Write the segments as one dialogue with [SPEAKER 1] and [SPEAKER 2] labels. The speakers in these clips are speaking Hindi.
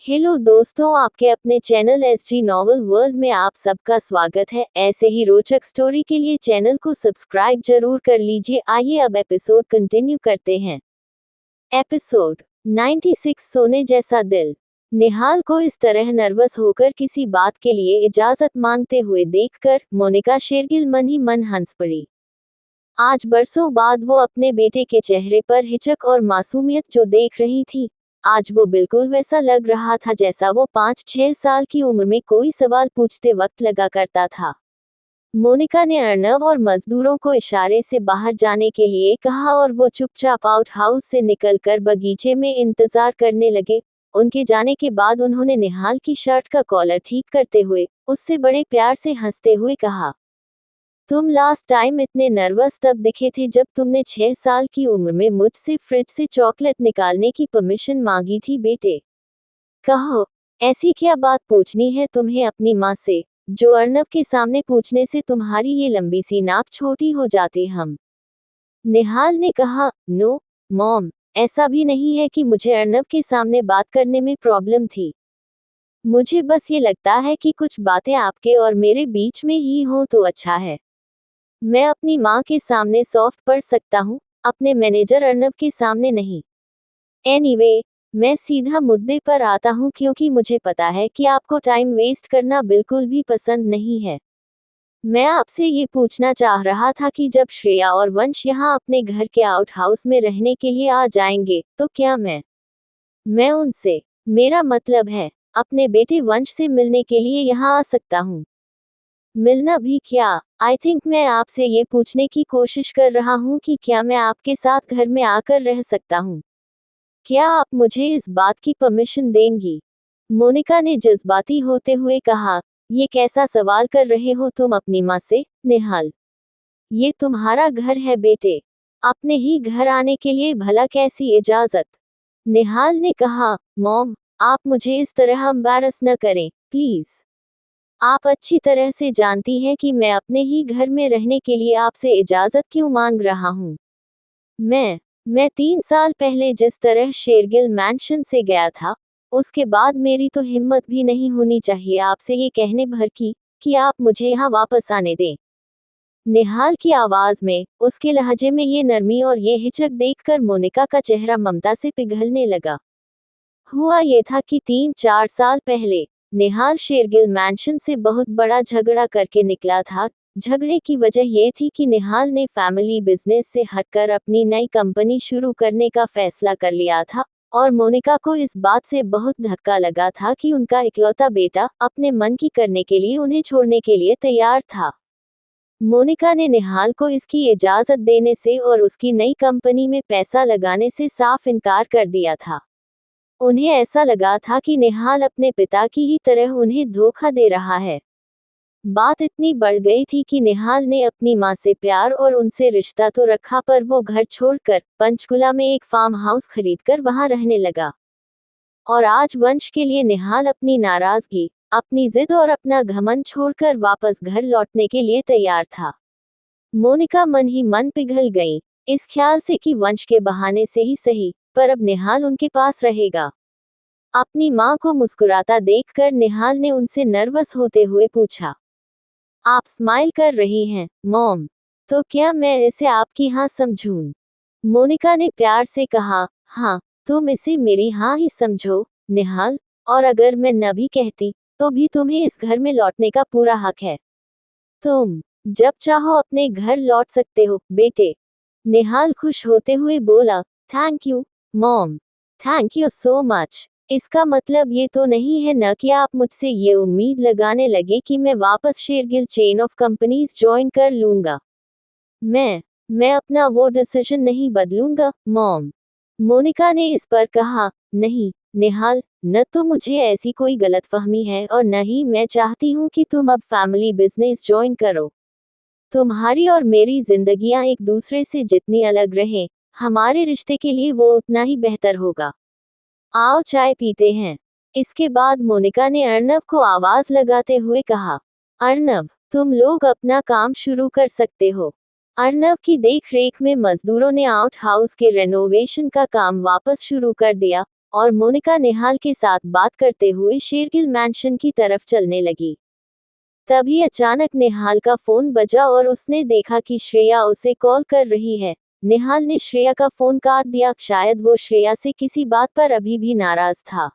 [SPEAKER 1] हेलो दोस्तों, आपके अपने चैनल एसजी नॉवल वर्ल्ड में आप सबका स्वागत है। ऐसे ही रोचक स्टोरी के लिए चैनल को सब्सक्राइब जरूर कर लीजिए। आइए अब एपिसोड कंटिन्यू करते हैं। एपिसोड 96 सोने जैसा दिल। निहाल को इस तरह नर्वस होकर किसी बात के लिए इजाजत मांगते हुए देखकर मोनिका शेरगिल मन ही मन हंस पड़ी। आज बरसों बाद वो अपने बेटे के चेहरे पर हिचक और मासूमियत जो देख रही थी, आज वो बिल्कुल वैसा लग रहा था जैसा वो 5-6 साल की उम्र में कोई सवाल पूछते वक्त लगा करता था। मोनिका ने अर्नव और मजदूरों को इशारे से बाहर जाने के लिए कहा और वो चुपचाप आउट हाउस से निकलकर बगीचे में इंतजार करने लगे। उनके जाने के बाद उन्होंने निहाल की शर्ट का कॉलर ठीक करते हुए उससे बड़े प्यार से हंसते हुए कहा, तुम लास्ट टाइम इतने नर्वस तब दिखे थे जब तुमने 6 साल की उम्र में मुझसे फ्रिज से चॉकलेट निकालने की परमिशन मांगी थी बेटे। कहो, ऐसी क्या बात पूछनी है तुम्हें अपनी माँ से, जो अर्नव के सामने पूछने से तुम्हारी ये लंबी सी नाक छोटी हो जाती हम। निहाल ने कहा, नो मॉम, ऐसा भी नहीं है कि मुझे अर्नव के सामने बात करने में प्रॉब्लम थी। मुझे बस ये लगता है कि कुछ बातें आपके और मेरे बीच में ही हो तो अच्छा है। मैं अपनी माँ के सामने सॉफ्ट पढ़ सकता हूँ, अपने मैनेजर अर्नव के सामने नहीं। एनीवे, मैं सीधा मुद्दे पर आता हूँ क्योंकि मुझे पता है कि आपको टाइम वेस्ट करना बिल्कुल भी पसंद नहीं है। मैं आपसे ये पूछना चाह रहा था कि जब श्रेया और वंश यहाँ अपने घर के आउट हाउस में रहने के लिए आ जाएंगे, तो क्या मैं उनसे, मेरा मतलब है, अपने बेटे वंश से मिलने के लिए यहाँ आ सकता हूँ? मिलना भी क्या? आई थिंक मैं आपसे ये पूछने की कोशिश कर रहा हूँ कि क्या मैं आपके साथ घर में आकर रह सकता हूँ? क्या आप मुझे इस बात की परमिशन देंगी? मोनिका ने जज्बाती होते हुए कहा, ये कैसा सवाल कर रहे हो तुम अपनी माँ से, निहाल? ये तुम्हारा घर है बेटे। अपने ही घर आने के लिए भला कैसी इजाजत? निहाल ने कहा, मॉम, आप मुझे इस तरह एम्बैरस न करें, प्लीज। आप अच्छी तरह से जानती हैं कि मैं अपने ही घर में रहने के लिए आपसे इजाजत क्यों मांग रहा हूँ। मैं 3 साल पहले जिस तरह शेरगिल मैंशन से गया था, उसके बाद मेरी तो हिम्मत भी नहीं होनी चाहिए आपसे ये कहने भर की कि आप मुझे यहाँ वापस आने दें। निहाल की आवाज में, उसके लहजे में ये नरमी और ये हिचक देखकर मोनिका का चेहरा ममता से पिघलने लगा। हुआ ये था कि 3-4 साल पहले निहाल शेरगिल मैंशन से बहुत बड़ा झगड़ा करके निकला था। झगड़े की वजह ये थी कि निहाल ने फैमिली बिजनेस से हटकर अपनी नई कंपनी शुरू करने का फैसला कर लिया था और मोनिका को इस बात से बहुत धक्का लगा था कि उनका इकलौता बेटा अपने मन की करने के लिए उन्हें छोड़ने के लिए तैयार था। मोनिका ने निहाल को इसकी इजाजत देने से और उसकी नई कंपनी में पैसा लगाने से साफ इनकार कर दिया था। उन्हें ऐसा लगा था कि निहाल अपने पिता की ही तरह उन्हें धोखा दे रहा है। बात इतनी बढ़ गई थी कि निहाल ने अपनी माँ से प्यार और उनसे रिश्ता तो रखा, पर वो घर छोड़कर पंचकुला में एक फार्म हाउस खरीदकर वहां रहने लगा। और आज वंश के लिए निहाल अपनी नाराजगी, अपनी जिद और अपना घमंड छोड़कर वापस घर लौटने के लिए तैयार था। मोनिका मन ही मन पिघल गई, इस ख्याल से कि वंश के बहाने से ही सही, पर अब निहाल उनके पास रहेगा। अपनी माँ को मुस्कुराता देखकर निहाल ने उनसे नर्वस होते हुए पूछा, आप स्माइल कर रही हैं, मॉम? तो क्या मैं इसे आपकी हाँ समझूं? मोनिका ने प्यार से कहा, हाँ, तुम इसे मेरी हाँ ही समझो, निहाल, और अगर मैं न भी कहती, तो भी तुम्हें इस घर में लौटने का पूरा हक है। तुम जब चाहो अपने घर लौट सकते हो, बेटे। निहाल खुश होते हुए बोला, thank you, mom. Thank you so much. इसका मतलब ये तो नहीं है न कि आप मुझसे ये उम्मीद लगाने लगे कि मैं वापस Shergill chain of companies join कर लूंगा। मैं अपना वो डिसीजन नहीं बदलूंगा, मॉम। मोनिका ने इस पर कहा, नहीं निहाल, न तो मुझे ऐसी कोई गलतफहमी है और न ही मैं चाहती हूँ कि तुम अब फैमिली बिजनेस ज्वाइन करो। तुम्हारी और मेरी जिंदगियां एक दूसरे से जितनी अलग रहें, हमारे रिश्ते के लिए वो उतना ही बेहतर होगा। आओ चाय पीते हैं। इसके बाद मोनिका ने अर्नव को आवाज लगाते हुए कहा, अर्नव, तुम लोग अपना काम शुरू कर सकते हो। अर्नव की देखरेख में मजदूरों ने आउट हाउस के रेनोवेशन का काम वापस शुरू कर दिया और मोनिका निहाल के साथ बात करते हुए शेरगिल मैंशन की तरफ चलने लगी। तभी अचानक निहाल का फोन बजा और उसने देखा कि श्रेया उसे कॉल कर रही है। निहाल ने श्रेया का फोन काट दिया, शायद वो श्रेया से किसी बात पर अभी भी नाराज था।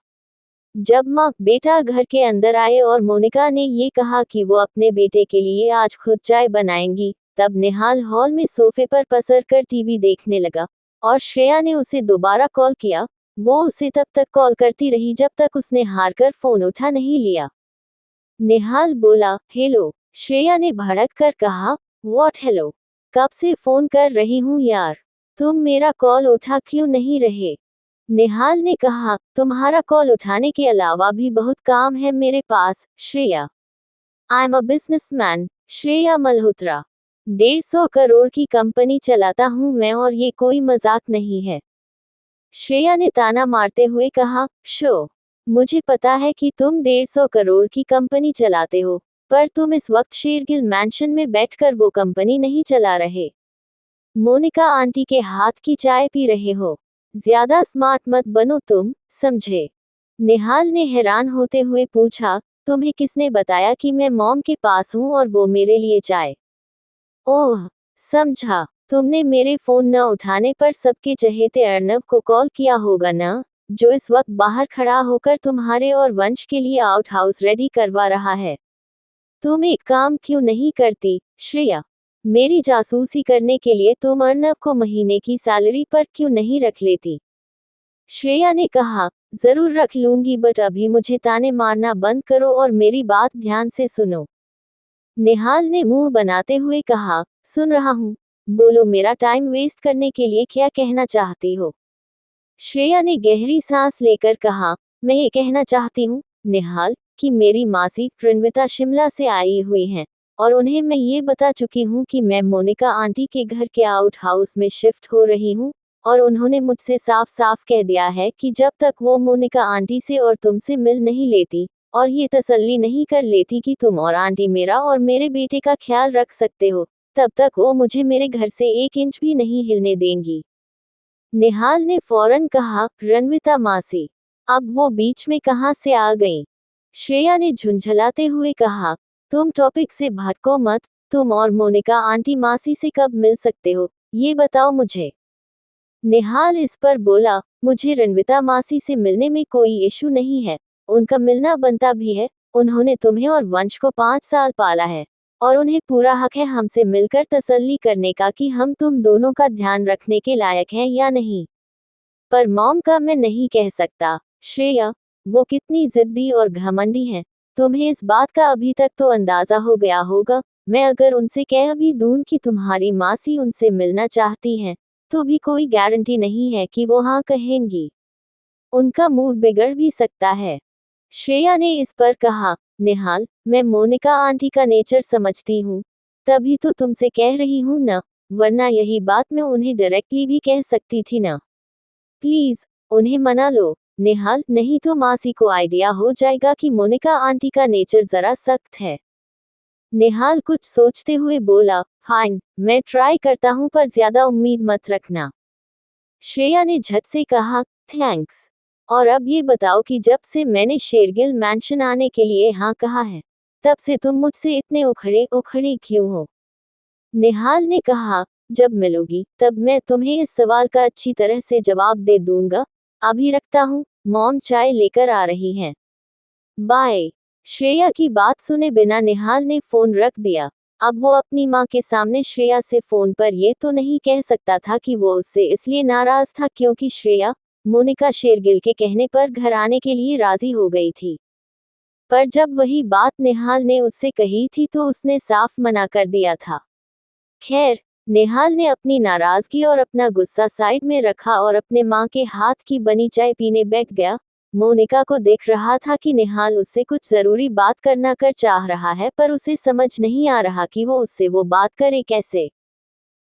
[SPEAKER 1] जब माँ बेटा घर के अंदर आए और मोनिका ने ये कहा कि वो अपने बेटे के लिए आज खुद चाय बनाएंगी, तब निहाल हॉल में सोफे पर पसर कर टीवी देखने लगा और श्रेया ने उसे दोबारा कॉल किया। वो उसे तब तक कॉल करती रही जब तक उसने हार कर फोन उठा नहीं लिया। निहाल बोला, हेलो। श्रेया ने भड़क कर कहा, व्हाट हेलो? कब से फोन कर रही हूँ यार, तुम मेरा कॉल उठा क्यों नहीं रहे? निहाल ने कहा, तुम्हारा कॉल उठाने के अलावा भी बहुत काम है मेरे पास, Shreya. I am a businessman, Shreya Malhotra. 150 crore की कंपनी चलाता हूँ मैं और ये कोई मजाक नहीं है। श्रेया ने ताना मारते हुए कहा, शो, मुझे पता है कि तुम 150 करोड़ की कंपनी चलाते हो, पर तुम इस वक्त शेरगिल मैंशन में बैठकर वो कंपनी नहीं चला रहे। मोनिका आंटी के हाथ की चाय पी रहे हो। ज्यादा स्मार्ट मत बनो तुम, समझे? निहाल ने हैरान होते हुए पूछा, तुम्हें किसने बताया कि मैं मॉम के पास हूँ और वो मेरे लिए चाय? ओह, समझा, तुमने मेरे फोन न उठाने पर सबके चहेते अर्नब को कॉल किया होगा ना, जो इस वक्त बाहर खड़ा होकर तुम्हारे और वंश के लिए आउट हाउस रेडी करवा रहा है। तुम एक काम क्यों नहीं करती, श्रेया? मेरी जासूसी करने के लिए तुम अर्नब को महीने की सैलरी पर क्यों नहीं रख लेती? श्रेया ने कहा, जरूर रख लूंगी, बट अभी मुझे ताने मारना बंद करो और मेरी बात ध्यान से सुनो। निहाल ने मुंह बनाते हुए कहा, सुन रहा हूँ, बोलो, मेरा टाइम वेस्ट करने के लिए क्या कहना चाहती हो? श्रेया ने गहरी सांस लेकर कहा, मैं ये कहना चाहती हूँ, निहाल, कि मेरी मासी रणविता शिमला से आई हुई हैं और उन्हें मैं ये बता चुकी हूँ कि मैं मोनिका आंटी के घर के आउट हाउस में शिफ्ट हो रही हूँ, और उन्होंने मुझसे साफ साफ कह दिया है कि जब तक वो मोनिका आंटी से और तुमसे मिल नहीं लेती और ये तसल्ली नहीं कर लेती कि तुम और आंटी मेरा और मेरे बेटे का ख्याल रख सकते हो, तब तक वो मुझे मेरे घर से 1 इंच भी नहीं हिलने देंगी। निहाल ने फौरन कहा, रणविता मासी, अब वो बीच में कहाँ से आ गई? श्रेया ने झुंझलाते हुए कहा, तुम टॉपिक से भटको मत, तुम और मोनिका आंटी मासी से कब मिल सकते हो, ये बताओ मुझे। निहाल इस पर बोला, मुझे रणविता मासी से मिलने में कोई इशू नहीं है, उनका मिलना बनता भी है। उन्होंने तुम्हें और वंश को 5 साल पाला है और उन्हें पूरा हक है हमसे मिलकर तसल्ली करने का कि हम तुम दोनों का ध्यान रखने के लायक हैं या नहीं। पर मॉम का मैं नहीं कह सकता, श्रेया, वो कितनी जिद्दी और घमंडी हैं। तुम्हें इस बात का अभी तक तो अंदाजा हो गया होगा। मैं अगर उनसे कह भी दूं कि तुम्हारी मासी उनसे मिलना चाहती हैं, तो भी कोई गारंटी नहीं है कि वो हाँ कहेंगी। उनका मूड बिगड़ भी सकता है। श्रेया ने इस पर कहा, निहाल, मैं मोनिका आंटी का नेचर समझती हूँ, तभी तो तुमसे कह रही हूँ ना, वरना यही बात मैं उन्हें डायरेक्टली भी कह सकती थी ना। प्लीज, उन्हें मना लो, निहाल, नहीं तो मासी को आइडिया हो जाएगा कि मोनिका आंटी का नेचर जरा सख्त है। निहाल कुछ सोचते हुए बोला, फाइन, मैं ट्राई करता हूँ, पर ज्यादा उम्मीद मत रखना। श्रेया ने झट से कहा, थैंक्स। और अब ये बताओ कि जब से मैंने शेरगिल मैंशन आने के लिए हाँ कहा है, तब से तुम मुझसे इतने उखड़े उखड़े क्यों हो? निहाल ने कहा, जब मिलोगी तब मैं तुम्हें इस सवाल का अच्छी तरह से जवाब दे दूंगा। अभी रखता हूँ, मॉम चाय लेकर आ रही हैं। बाय। श्रेया की बात सुने बिना निहाल ने फोन रख दिया। अब वो अपनी माँ के सामने श्रेया से फोन पर ये तो नहीं कह सकता था कि वो उससे इसलिए नाराज था क्योंकि श्रेया मोनिका शेरगिल के कहने पर घर आने के लिए राजी हो गई थी। पर जब वही बात निहाल ने उससे कही थी तो उसने साफ मना कर दिया था। खैर, निहाल ने अपनी नाराजगी और अपना गुस्सा साइड में रखा और अपने माँ के हाथ की बनी चाय पीने बैठ गया। मोनिका को देख रहा था कि निहाल उससे कुछ जरूरी बात करना कर चाह रहा है, पर उसे समझ नहीं आ रहा कि वो उससे वो बात करे कैसे।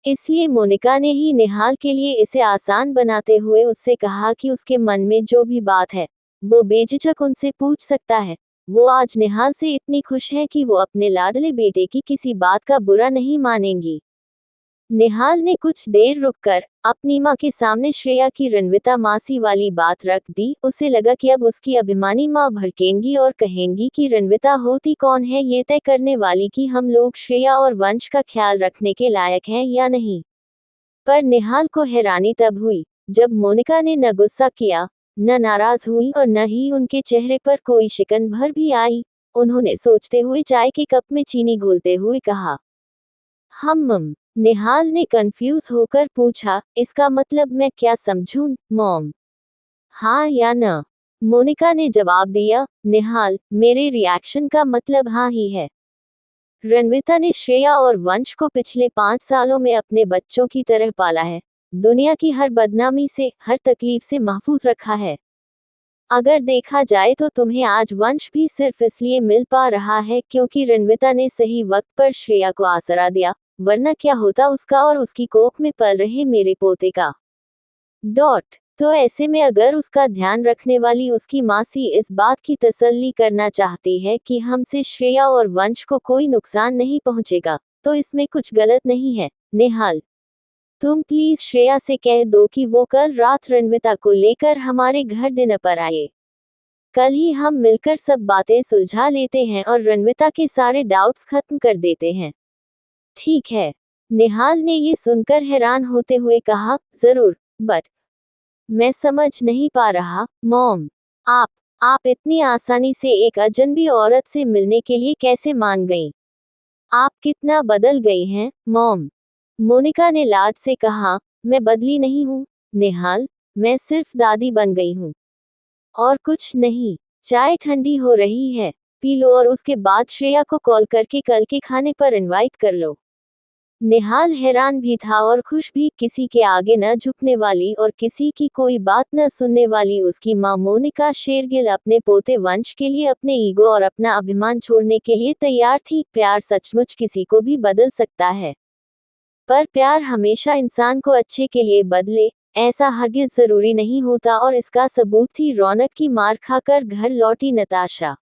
[SPEAKER 1] इसलिए मोनिका ने ही निहाल के लिए इसे आसान बनाते हुए उससे कहा कि उसके मन में जो भी बात है, वो बेझिझक उनसे पूछ सकता है। वो आज निहाल से इतनी खुश है कि वो अपने लाडले बेटे की किसी बात का बुरा नहीं मानेंगी। निहाल ने कुछ देर रुककर अपनी माँ के सामने श्रेया की रणविता मासी वाली बात रख दी। उसे लगा कि अब उसकी अभिमानी माँ भड़केंगी और कहेंगी कि रणविता होती कौन है ये तय करने वाली कि हम लोग श्रेया और वंश का ख्याल रखने के लायक हैं या नहीं। पर निहाल को हैरानी तब हुई जब मोनिका ने न गुस्सा किया, न नाराज हुई और न ही उनके चेहरे पर कोई शिकन भर भी आई। उन्होंने सोचते हुए चाय के कप में चीनी घोलते हुए कहा, हम। निहाल ने कंफ्यूज होकर पूछा, इसका मतलब मैं क्या समझूं, मॉम? हाँ या न? मोनिका ने जवाब दिया। निहाल, मेरे रिएक्शन का मतलब हाँ ही है। रणविता ने श्रेया और वंश को पिछले 5 सालों में अपने बच्चों की तरह पाला है। दुनिया की हर बदनामी से, हर तकलीफ से महफूज रखा है। अगर देखा जाए तो तुम्हें आज वंश भी सिर्फ इसलिए मिल पा रहा है क्योंकि रणविता ने सही वक्त पर श्रेया को आसरा दिया, वरना क्या होता उसका और उसकी कोख में पल रहे मेरे पोते का। तो ऐसे में अगर उसका ध्यान रखने वाली उसकी मासी इस बात की तसल्ली करना चाहती है कि हमसे श्रेया और वंश को कोई नुकसान नहीं पहुंचेगा, तो इसमें कुछ गलत नहीं है। निहाल, तुम प्लीज श्रेया से कह दो कि वो कल रात रणविता को लेकर हमारे घर डिनर पर आए। कल ही हम मिलकर सब बातें सुलझा लेते हैं और रणविता के सारे डाउट्स खत्म कर देते हैं। ठीक है। निहाल ने ये सुनकर हैरान होते हुए कहा, जरूर, बट मैं समझ नहीं पा रहा, मॉम। आप इतनी आसानी से एक अजनबी औरत से मिलने के लिए कैसे मान गईं? आप कितना बदल गई हैं, मॉम? मोनिका ने लाड से कहा, मैं बदली नहीं हूँ निहाल, मैं सिर्फ दादी बन गई हूँ और कुछ नहीं। चाय ठंडी हो रही है, पी लो और उसके बाद श्रेया को कॉल करके कल के खाने पर इनवाइट कर लो। निहाल हैरान भी था और खुश भी। किसी के आगे न झुकने वाली और किसी की कोई बात न सुनने वाली उसकी माँ मोनिका शेरगिल अपने पोते वंश के लिए अपने ईगो और अपना अभिमान छोड़ने के लिए तैयार थी। प्यार सचमुच किसी को भी बदल सकता है, पर प्यार हमेशा इंसान को अच्छे के लिए बदले, ऐसा हरगिज जरूरी नहीं होता। और इसका सबूत थी रौनक की मार खाकर घर लौटी नताशा।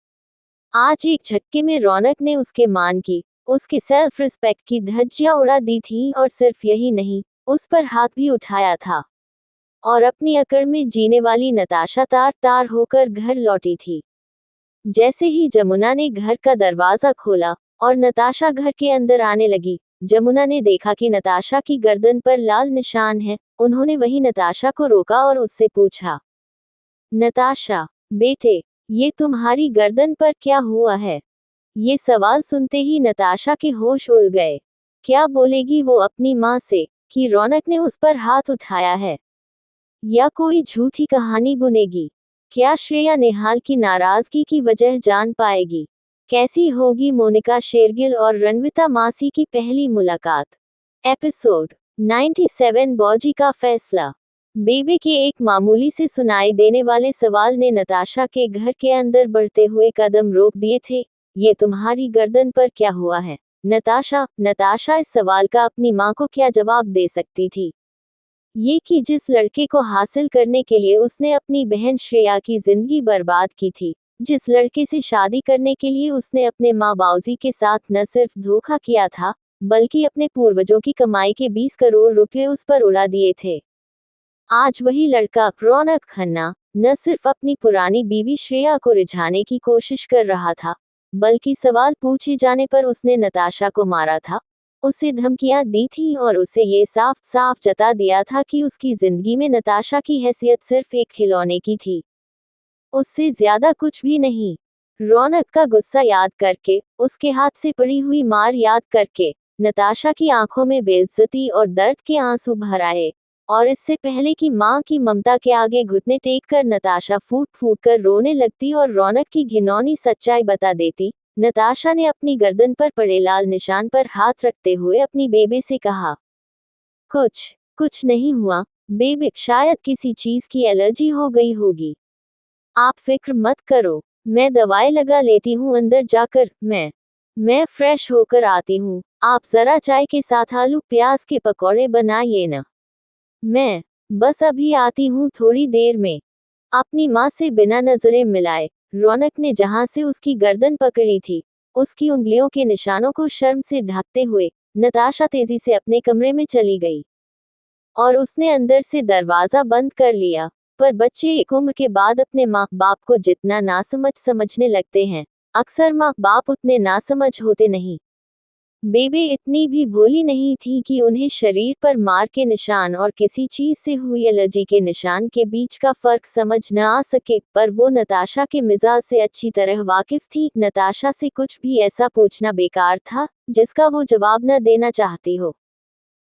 [SPEAKER 1] आज एक झटके में रौनक ने उसके मान की, उसके सेल्फ रिस्पेक्ट की धज्जियां उड़ा दी थी और सिर्फ यही नहीं, उस पर हाथ भी उठाया था। और अपनी अकड़ में जीने वाली नताशा तार तार होकर घर लौटी थी। जैसे ही जमुना ने घर का दरवाजा खोला और नताशा घर के अंदर आने लगी, जमुना ने देखा कि नताशा की गर्दन पर लाल निशान है। उन्होंने वही नताशा को रोका और उससे पूछा, नताशा बेटे, ये तुम्हारी गर्दन पर क्या हुआ है? ये सवाल सुनते ही नताशा के होश उड़ गए। क्या बोलेगी वो अपनी माँ से कि रौनक ने उस पर हाथ उठाया है, या कोई झूठी कहानी बुनेगी? क्या श्रेया निहाल की नाराजगी की वजह जान पाएगी? कैसी होगी मोनिका शेरगिल और रणविता मासी की पहली मुलाकात? एपिसोड 97 बॉजी का फैसला। बेबे के एक मामूली से सुनाई देने वाले सवाल ने नताशा के घर के अंदर बढ़ते हुए कदम रोक दिए थे। ये तुम्हारी गर्दन पर क्या हुआ है, नताशा इस सवाल का अपनी माँ को क्या जवाब दे सकती थी? ये कि जिस लड़के को हासिल करने के लिए उसने अपनी बहन श्रेया की जिंदगी बर्बाद की थी, जिस लड़के से शादी करने के लिए उसने अपने माँ बाऊजी के साथ न सिर्फ धोखा किया था, बल्कि अपने पूर्वजों की कमाई के 20 करोड़ रुपए उस पर उड़ा दिए थे। आज वही लड़का रौनक खन्ना न सिर्फ अपनी पुरानी बीवी श्रेया को रिझाने की कोशिश कर रहा था, बल्कि सवाल पूछे जाने पर उसने नताशा को मारा था, उसे धमकियां दी थी और उसे ये साफ साफ जता दिया था कि उसकी जिंदगी में नताशा की हैसियत सिर्फ एक खिलौने की थी, उससे ज्यादा कुछ भी नहीं। रौनक का गुस्सा याद करके, उसके हाथ से पड़ी हुई मार याद करके, नताशा की आंखों में बेइज्जती और दर्द के आंसू भर आए। और इससे पहले कि माँ की ममता के आगे घुटने टेक कर नताशा फूट फूट कर रोने लगती और रौनक की घिनौनी सच्चाई बता देती, नताशा ने अपनी गर्दन पर पड़े लाल निशान पर हाथ रखते हुए अपनी बेबे से कहा, कुछ नहीं हुआ बेबे, शायद किसी चीज की एलर्जी हो गई होगी। आप फिक्र मत करो, मैं दवाई लगा लेती हूँ, अंदर जाकर मैं फ्रेश होकर आती हूँ। आप जरा चाय के साथ आलू प्याज के पकौड़े बनाइए ना, मैं बस अभी आती हूँ थोड़ी देर में। अपनी माँ से बिना नजरें मिलाए रौनक ने जहां से उसकी गर्दन पकड़ी थी, उसकी उंगलियों के निशानों को शर्म से ढकते हुए नताशा तेजी से अपने कमरे में चली गई और उसने अंदर से दरवाजा बंद कर लिया। पर बच्चे एक उम्र के बाद अपने माँ बाप को जितना नासमझ समझने लगते हैं, अक्सर माँ बाप उतने नासमझ होते नहीं। बेबे इतनी भी भोली नहीं थी कि उन्हें शरीर पर मार के निशान और किसी चीज से हुई एलर्जी के निशान के बीच का फर्क समझ न आ सके, पर वो नताशा के मिजाज से अच्छी तरह वाकिफ थी। नताशा से कुछ भी ऐसा पूछना बेकार था जिसका वो जवाब न देना चाहती हो।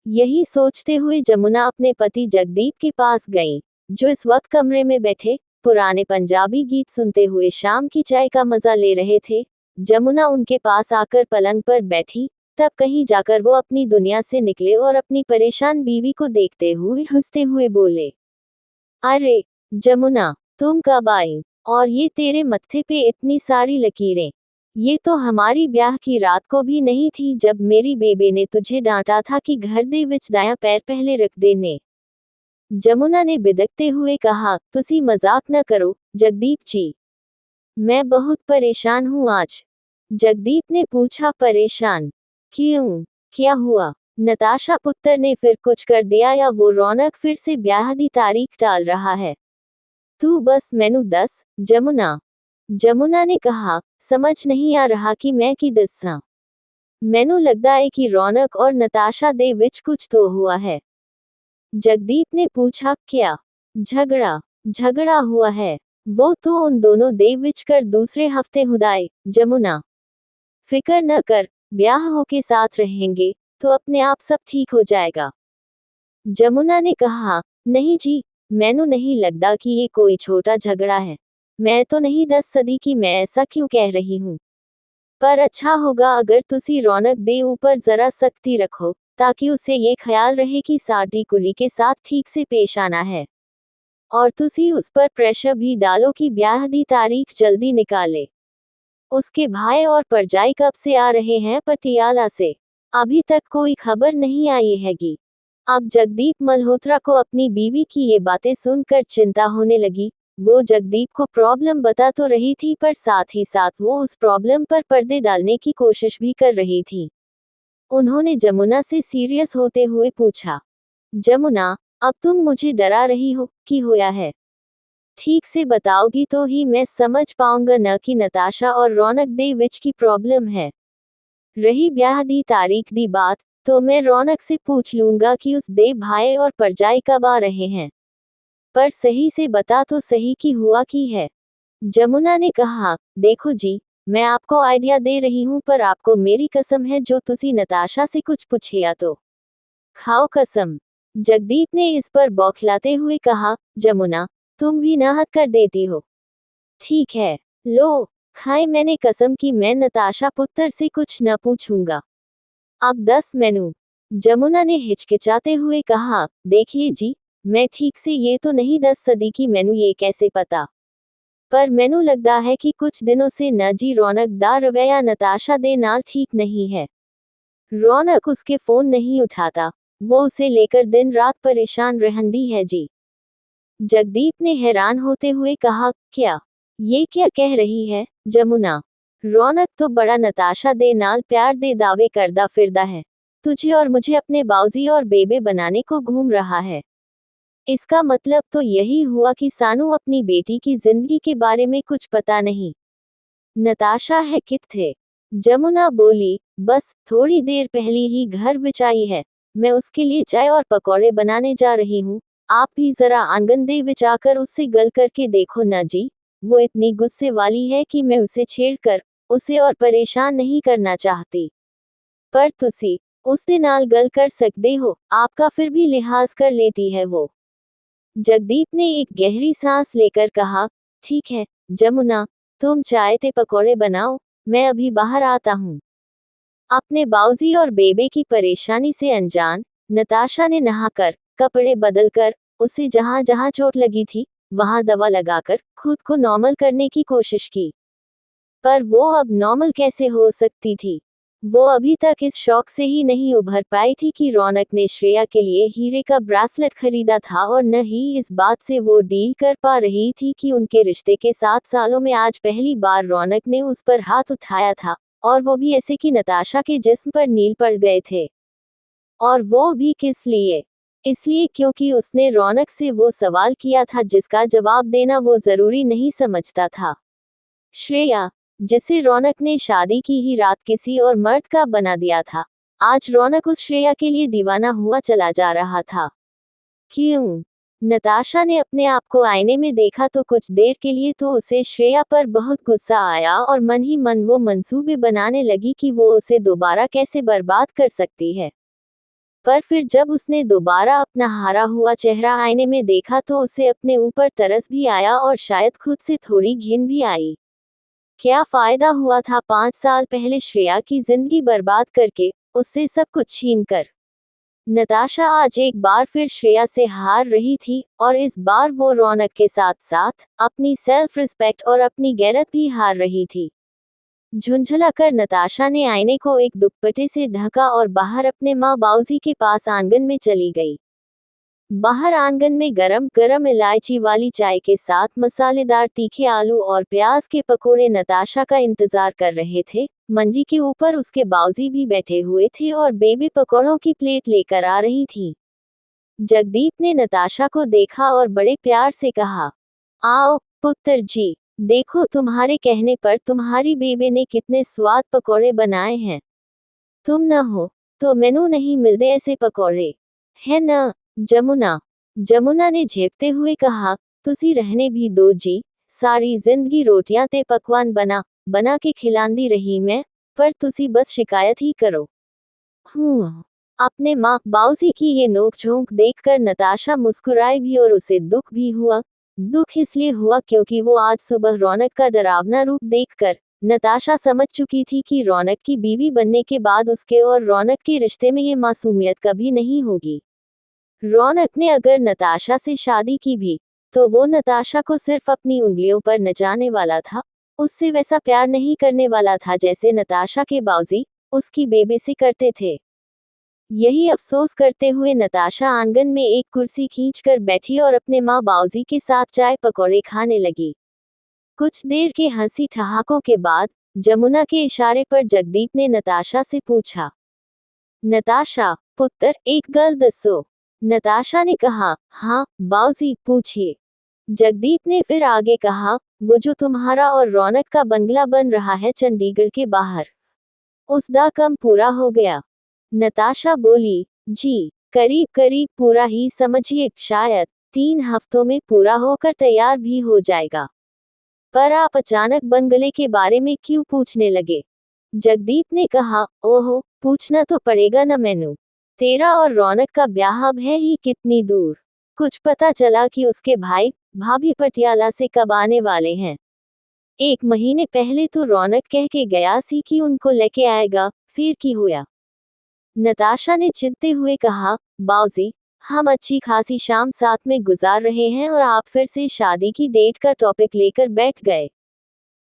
[SPEAKER 1] यही सोचते हुए जमुना अपने पति जगदीप के पास गई, जो इस वक्त कमरे में बैठे पुराने पंजाबी गीत सुनते हुए शाम की चाय का मजा ले रहे थे। जमुना उनके पास आकर पलंग पर बैठी, तब कहीं जाकर वो अपनी दुनिया से निकले और अपनी परेशान बीवी को देखते हुए हंसते हुए बोले, अरे जमुना, तुम कब आई? और ये तेरे मत्थे पे इतनी सारी लकीरें, ये तो हमारी ब्याह की रात को भी नहीं थी जब मेरी बेबे ने तुझे डांटा था कि घर दे विच दाया पैर पहले रख देने। जमुना ने बिदकते हुए कहा, तुसी मजाक न करो जगदीप जी, मैं बहुत परेशान हूँ आज। जगदीप ने पूछा, परेशान क्यों, क्या हुआ? नताशा पुत्र ने फिर कुछ कर दिया या वो रौनक फिर से ब्याह दी तारीख टाल रहा है? तू बस मैनू दस जमुना। जमुना ने कहा, समझ नहीं आ रहा कि मैं की दस्सां। मैनू लगदा है कि रौनक और नताशा दे विच कुछ तो हुआ है। जगदीप ने पूछा, क्या झगड़ा? झगड़ा हुआ है? वो तो उन दोनों दे विच कर दूसरे हफ्ते हुदाए। जमुना, फिक्र न कर, ब्याह हो के साथ रहेंगे तो अपने आप सब ठीक हो जाएगा। जमुना ने कहा, नहीं जी, मैनू नहीं लगदा कि ये कोई छोटा झगड़ा है। मैं तो नहीं दस सदी की मैं ऐसा क्यों कह रही हूँ। पर अच्छा होगा अगर तुसी रौनक दे ऊपर जरा सख्ती रखो, ताकि उसे ये ख्याल रहे कि साडी कुली के साथ ठीक से पेश आना है। और तुसी उस पर प्रेशर भी डालो कि ब्याह दी तारीख जल्दी निकाले। उसके भाई और परजाई कब से आ रहे हैं पटियाला से? अभी तक कोई खबर नहीं आई हैगी। अब जगदीप मल्होत्रा को अपनी बीवी की ये बातें सुनकर चिंता होने लगी। वो जगदीप को प्रॉब्लम बता तो रही थी, पर साथ ही साथ वो उस प्रॉब्लम पर पर्दे डालने की कोशिश भी कर रही थी। उन्होंने जमुना से सीरियस होते हुए पूछा, जमुना, अब तुम मुझे डरा रही हो कि होया है? ठीक से बताओगी तो ही मैं समझ पाऊंगा न कि नताशा और रौनक दे विच की प्रॉब्लम है। रही ब्याह दी तारीख दी बात, तो मैं रौनक से पूछ लूंगा कि उस दे भाई और परजाई कब आ रहे हैं। पर सही से बता तो सही कि हुआ की है। जमुना ने कहा, देखो जी, मैं आपको आइडिया दे रही हूँ, पर आपको मेरी कसम है जो तुसी नताशा से कुछ पूछिया तो खाओ कसम। जगदीप ने इस पर बौखलाते हुए कहा, जमुना, तुम भी ना हद कर देती हो। ठीक है, लो, खाए मैंने कसम कि मैं नताशा पुत्र से कुछ न पूछूंगा। अब 10 मेनू। जमुना ने हिचकिचाते हुए कहा, देखिए जी, मैं ठीक से ये तो नहीं 10 सदी की मैनू ये कैसे पता, पर मैनू लगता है कि कुछ दिनों से न जी रौनक दा रवैया नताशा दे नाल ठीक नहीं है। रौनक उसके फोन नहीं उठाता, वो उसे लेकर दिन रात परेशान रहंदी है जी। जगदीप ने हैरान होते हुए कहा, क्या ये क्या कह रही है जमुना? रौनक तो बड़ा नताशा दे नाल प्यार दे दावे करदा फिरदा है, तुझे और मुझे अपने बाऊजी और बेबे बनाने को घूम रहा है। इसका मतलब तो यही हुआ कि सानू अपनी बेटी की जिंदगी के बारे में कुछ पता नहीं। नताशा है किथे? जमुना बोली, बस थोड़ी देर पहले ही घर बिचाई है, मैं उसके लिए चाय और पकौड़े बनाने जा रही हूँ। आप भी जरा आंगन दे बिचाकर उससे गल करके देखो ना जी, वो इतनी गुस्से वाली है कि मैं उसे छेड़कर उसे और परेशान नहीं करना चाहती। पर तुसी उससे नाल गल कर सकते हो, आपका फिर भी लिहाज कर लेती है वो। जगदीप ने एक गहरी सांस लेकर कहा, ठीक है जमुना, तुम चाय ते पकौड़े बनाओ, मैं अभी बाहर आता हूँ। अपने बाऊजी और बेबे की परेशानी से अनजान नताशा ने नहाकर कपड़े बदलकर उसे जहां जहां चोट लगी थी वहां दवा लगाकर खुद को नॉर्मल करने की कोशिश की। पर वो अब नॉर्मल कैसे हो सकती थी? वो अभी तक इस शौक से ही नहीं उभर पाई थी कि रौनक ने श्रेया के लिए हीरे का ब्रेसलेट खरीदा था, और न ही इस बात से वो डील कर पा रही थी कि उनके रिश्ते के 7 सालों में आज पहली बार रौनक ने उस पर हाथ उठाया था, और वो भी ऐसे कि नताशा के जिस्म पर नील पड़ गए थे। और वो भी किस लिए? इसलिए क्योंकि उसने रौनक से वो सवाल किया था जिसका जवाब देना वो जरूरी नहीं समझता था। श्रेया, जिसे रौनक ने शादी की ही रात किसी और मर्द का बना दिया था, आज रौनक उस श्रेया के लिए दीवाना हुआ चला जा रहा था। क्यों? नताशा ने अपने आप को आईने में देखा तो कुछ देर के लिए तो उसे श्रेया पर बहुत गुस्सा आया और मन ही मन वो मंसूबे बनाने लगी कि वो उसे दोबारा कैसे बर्बाद कर सकती है। पर फिर जब उसने दोबारा अपना हारा हुआ चेहरा आईने में देखा तो उसे अपने ऊपर तरस भी आया और शायद खुद से थोड़ी घिन भी आई। क्या फायदा हुआ था 5 साल पहले श्रेया की जिंदगी बर्बाद करके, उससे सब कुछ छीन कर। नताशा आज एक बार फिर श्रेया से हार रही थी और इस बार वो रौनक के साथ साथ अपनी सेल्फ रिस्पेक्ट और अपनी गैरत भी हार रही थी। झुंझला कर नताशा ने आईने को एक दुपट्टे से ढका और बाहर अपने माँ बाऊजी के पास आंगन में चली गई। बाहर आंगन में गरम गरम इलायची वाली चाय के साथ मसालेदार तीखे आलू और प्याज के पकोड़े नताशा का इंतजार कर रहे थे। मंजी के ऊपर उसके बाऊजी भी बैठे हुए थे और बेबी पकोड़ों की प्लेट लेकर आ रही थी। जगदीप ने नताशा को देखा और बड़े प्यार से कहा, आओ पुत्र जी, देखो तुम्हारे कहने पर तुम्हारी बेबे ने कितने स्वाद पकोड़े बनाए हैं। तुम न हो तो मैनू नहीं मिलते ऐसे पकोड़े, है ना जमुना? जमुना ने झेपते हुए कहा, तुसी रहने भी दो जी, सारी जिंदगी रोटियां ते पकवान बना बना के खिलांदी रही मैं, पर तुसी बस शिकायत ही करो। अपने माँ बाऊजी की ये नोक-झोंक देखकर नताशा मुस्कुराई भी और उसे दुख भी हुआ। दुख इसलिए हुआ क्योंकि वो आज सुबह रौनक का डरावना रूप देखकर नताशा समझ चुकी थी कि रौनक की बीवी बनने के बाद उसके और रौनक के रिश्ते में ये मासूमियत कभी नहीं होगी। रौनक ने अगर नताशा से शादी की भी, तो वो नताशा को सिर्फ अपनी उंगलियों पर नचाने वाला था, उससे वैसा प्यार नहीं करने वाला था जैसे नताशा के बाऊजी उसकी बेबे से करते थे। यही अफसोस करते हुए नताशा आंगन में एक कुर्सी खींचकर बैठी और अपने माँ बाऊजी के साथ चाय पकौड़े खाने लगी। कुछ देर के हंसी ठहाकों के बाद जमुना के इशारे पर जगदीप ने नताशा से पूछा, नताशा पुत्र एक गल दसो। नताशा ने कहा, हाँ बाऊजी पूछिए। जगदीप ने फिर आगे कहा, वो जो तुम्हारा और रौनक का बंगला बन रहा है चंडीगढ़ के बाहर, उसका काम पूरा हो गया? नताशा बोली, जी करीब करीब पूरा ही समझिए, शायद 3 हफ्तों में पूरा होकर तैयार भी हो जाएगा। पर आप अचानक बंगले के बारे में क्यों पूछने लगे? जगदीप ने कहा, ओहो पूछना तो पड़ेगा न मैनू, तेरा और रौनक का ब्याह अब है ही कितनी दूर। कुछ पता चला कि उसके भाई भाभी पटियाला से कब आने वाले हैं? 1 महीने पहले तो रौनक कह के गया सी कि उनको लेके आएगा, फिर की हुआ? नताशा ने चिढ़ते हुए कहा, बाऊजी हम अच्छी खासी शाम साथ में गुजार रहे हैं और आप फिर से शादी की डेट का टॉपिक लेकर बैठ गए।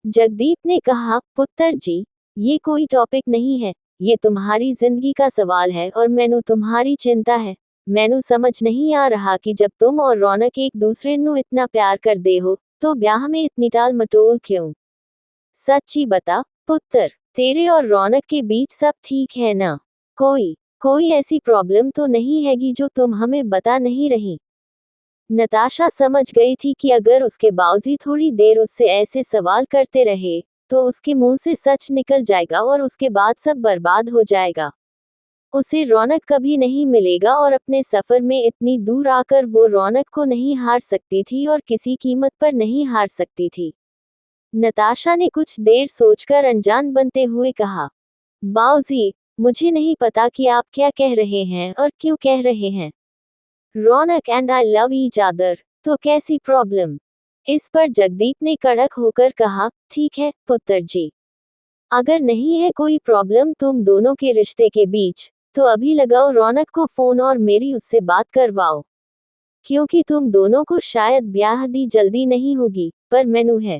[SPEAKER 1] जगदीप ने कहा, पुत्र जी ये कोई टॉपिक नहीं है, ये तुम्हारी जिंदगी का सवाल है और मैनू तुम्हारी चिंता है। मैनू समझ नहीं आ रहा कि जब तुम और रौनक एक दूसरे नू इतना प्यार कर दे हो, तो ब्याह में इतनी टाल मटोल क्यों? सच्ची बता पुत्र, तेरे और रौनक के बीच सब ठीक है ना? कोई ऐसी प्रॉब्लम तो नहीं हैगी जो तुम हमें बता नहीं रही? नताशा समझ गई थी कि अगर उसके बाऊजी थोड़ी देर उससे ऐसे सवाल करते रहे, तो उसके मुंह से सच निकल जाएगा और उसके बाद सब बर्बाद हो जाएगा। उसे रौनक कभी नहीं मिलेगा और अपने सफर में इतनी दूर आकर वो रौनक को नहीं हार सकती थी और किसी कीमत पर नहीं हार सकती थी। नताशा ने कुछ देर सोचकर अनजान बनते हुए कहा, बाऊजी मुझे नहीं पता कि आप क्या कह रहे हैं और क्यों कह रहे हैं। Raunak and I love each other, तो कैसी प्रॉब्लम? इस पर जगदीप ने कड़क होकर कहा, ठीक है पुत्र जी, अगर नहीं है कोई प्रॉब्लम तुम दोनों के रिश्ते के बीच, तो अभी लगाओ रौनक को फोन और मेरी उससे बात करवाओ, क्योंकि तुम दोनों को शायद ब्याह दी जल्दी नहीं होगी, पर मैनू है।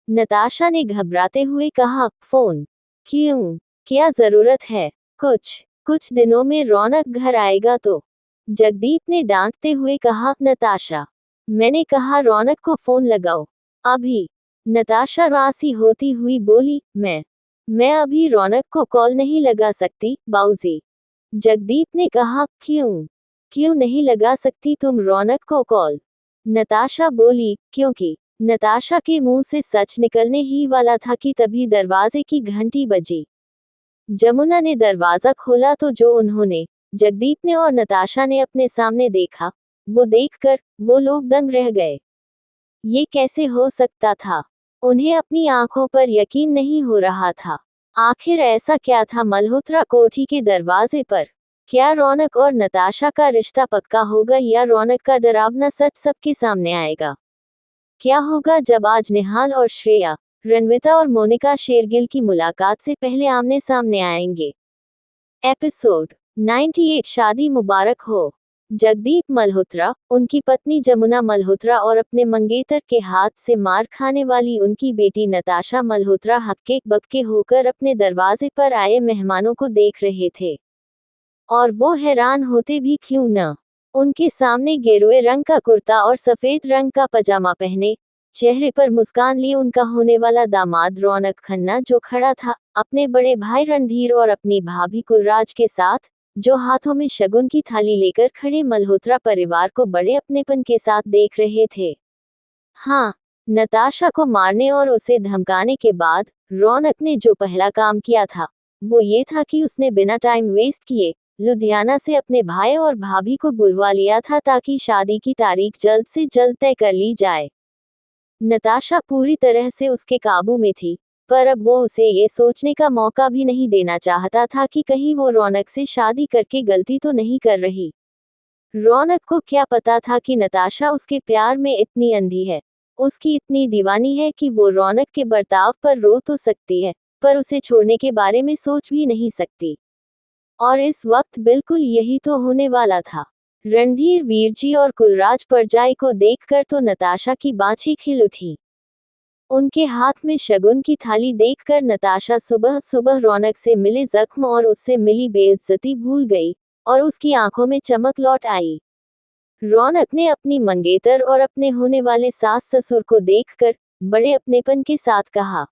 [SPEAKER 1] नताशा ने घबराते हुए कहा, फोन क्यों, क्या जरूरत है? कुछ दिनों में रौनक घर आएगा तो। जगदीप ने डांटते हुए कहा, नताशा मैंने कहा रौनक को फोन लगाओ अभी। नताशा रासी होती हुई बोली, मैं मैं अभी रौनक को कॉल नहीं लगा सकती, बाऊजी। जगदीप ने कहा, क्यों? क्यों नहीं लगा सकती तुम रौनक को कॉल? नताशा बोली, क्योंकि नताशा के मुंह से सच निकलने ही वाला था कि तभी दरवाजे की घंटी बजी। जमुना ने दरवाजा खोला तो जो उन्होंने, जगदीप ने और नताशा ने अपने सामने देखा, वो देखकर वो लोग दंग रह गए। ये कैसे हो सकता था? उन्हें अपनी आंखों पर यकीन नहीं हो रहा था। आखिर ऐसा क्या था मल्होत्रा कोठी के दरवाजे पर? क्या रौनक और नताशा का रिश्ता पक्का होगा या रौनक का डरावना सच सबके सामने आएगा? क्या होगा जब आज निहाल और श्रेया, रणविता और मोनिका शेरगिल की मुलाकात से पहले आमने सामने आएंगे? एपिसोड 98 शादी मुबारक हो। जगदीप मल्होत्रा, उनकी पत्नी जमुना मल्होत्रा और अपने मंगेतर के हाथ से मार खाने वाली उनकी बेटी नताशा मल्होत्रा हक्के बक्के होकर अपने दरवाजे पर आए मेहमानों को देख रहे थे। और वो हैरान होते भी क्यों न। उनके सामने गेरुए रंग का कुर्ता और सफेद रंग का पजामा पहने, चेहरे पर मुस्कान लिए उनका होने वाला दामाद रौनक खन्ना जो खड़ा था, अपने बड़े भाई रणधीर और अपनी भाभी कुलराज के साथ, जो हाथों में शगुन की थाली लेकर खड़े मल्होत्रा परिवार को बड़े अपनेपन के साथ देख रहे थे। हाँ, नताशा को मारने और उसे धमकाने के बाद रौनक ने जो पहला काम किया था, वो ये था कि उसने बिना टाइम वेस्ट किए लुधियाना से अपने भाई और भाभी को बुलवा लिया था ताकि शादी की तारीख जल्द से जल्द तय कर ली जाए। नताशा पूरी तरह से उसके काबू में थी, पर अब वो उसे ये सोचने का मौका भी नहीं देना चाहता था कि कहीं वो रौनक से शादी करके गलती तो नहीं कर रही। रौनक को क्या पता था कि नताशा उसके प्यार में इतनी अंधी है, उसकी इतनी दीवानी है कि वो रौनक के बर्ताव पर रो तो सकती है, पर उसे छोड़ने के बारे में सोच भी नहीं सकती। और इस वक्त बिल्कुल यही तो होने वाला था। रणधीर वीरजी और कुलराज परजाई को देखकर तो नताशा की बाछें खिल उठी। उनके हाथ में शगुन की थाली देखकर नताशा सुबह सुबह रौनक से मिले जख्म और उससे मिली बेइज्जती भूल गई, और उसकी आंखों में चमक लौट आई। रौनक ने अपनी मंगेतर और अपने होने वाले सास ससुर को देखकर बड़े अपनेपन के साथ कहा,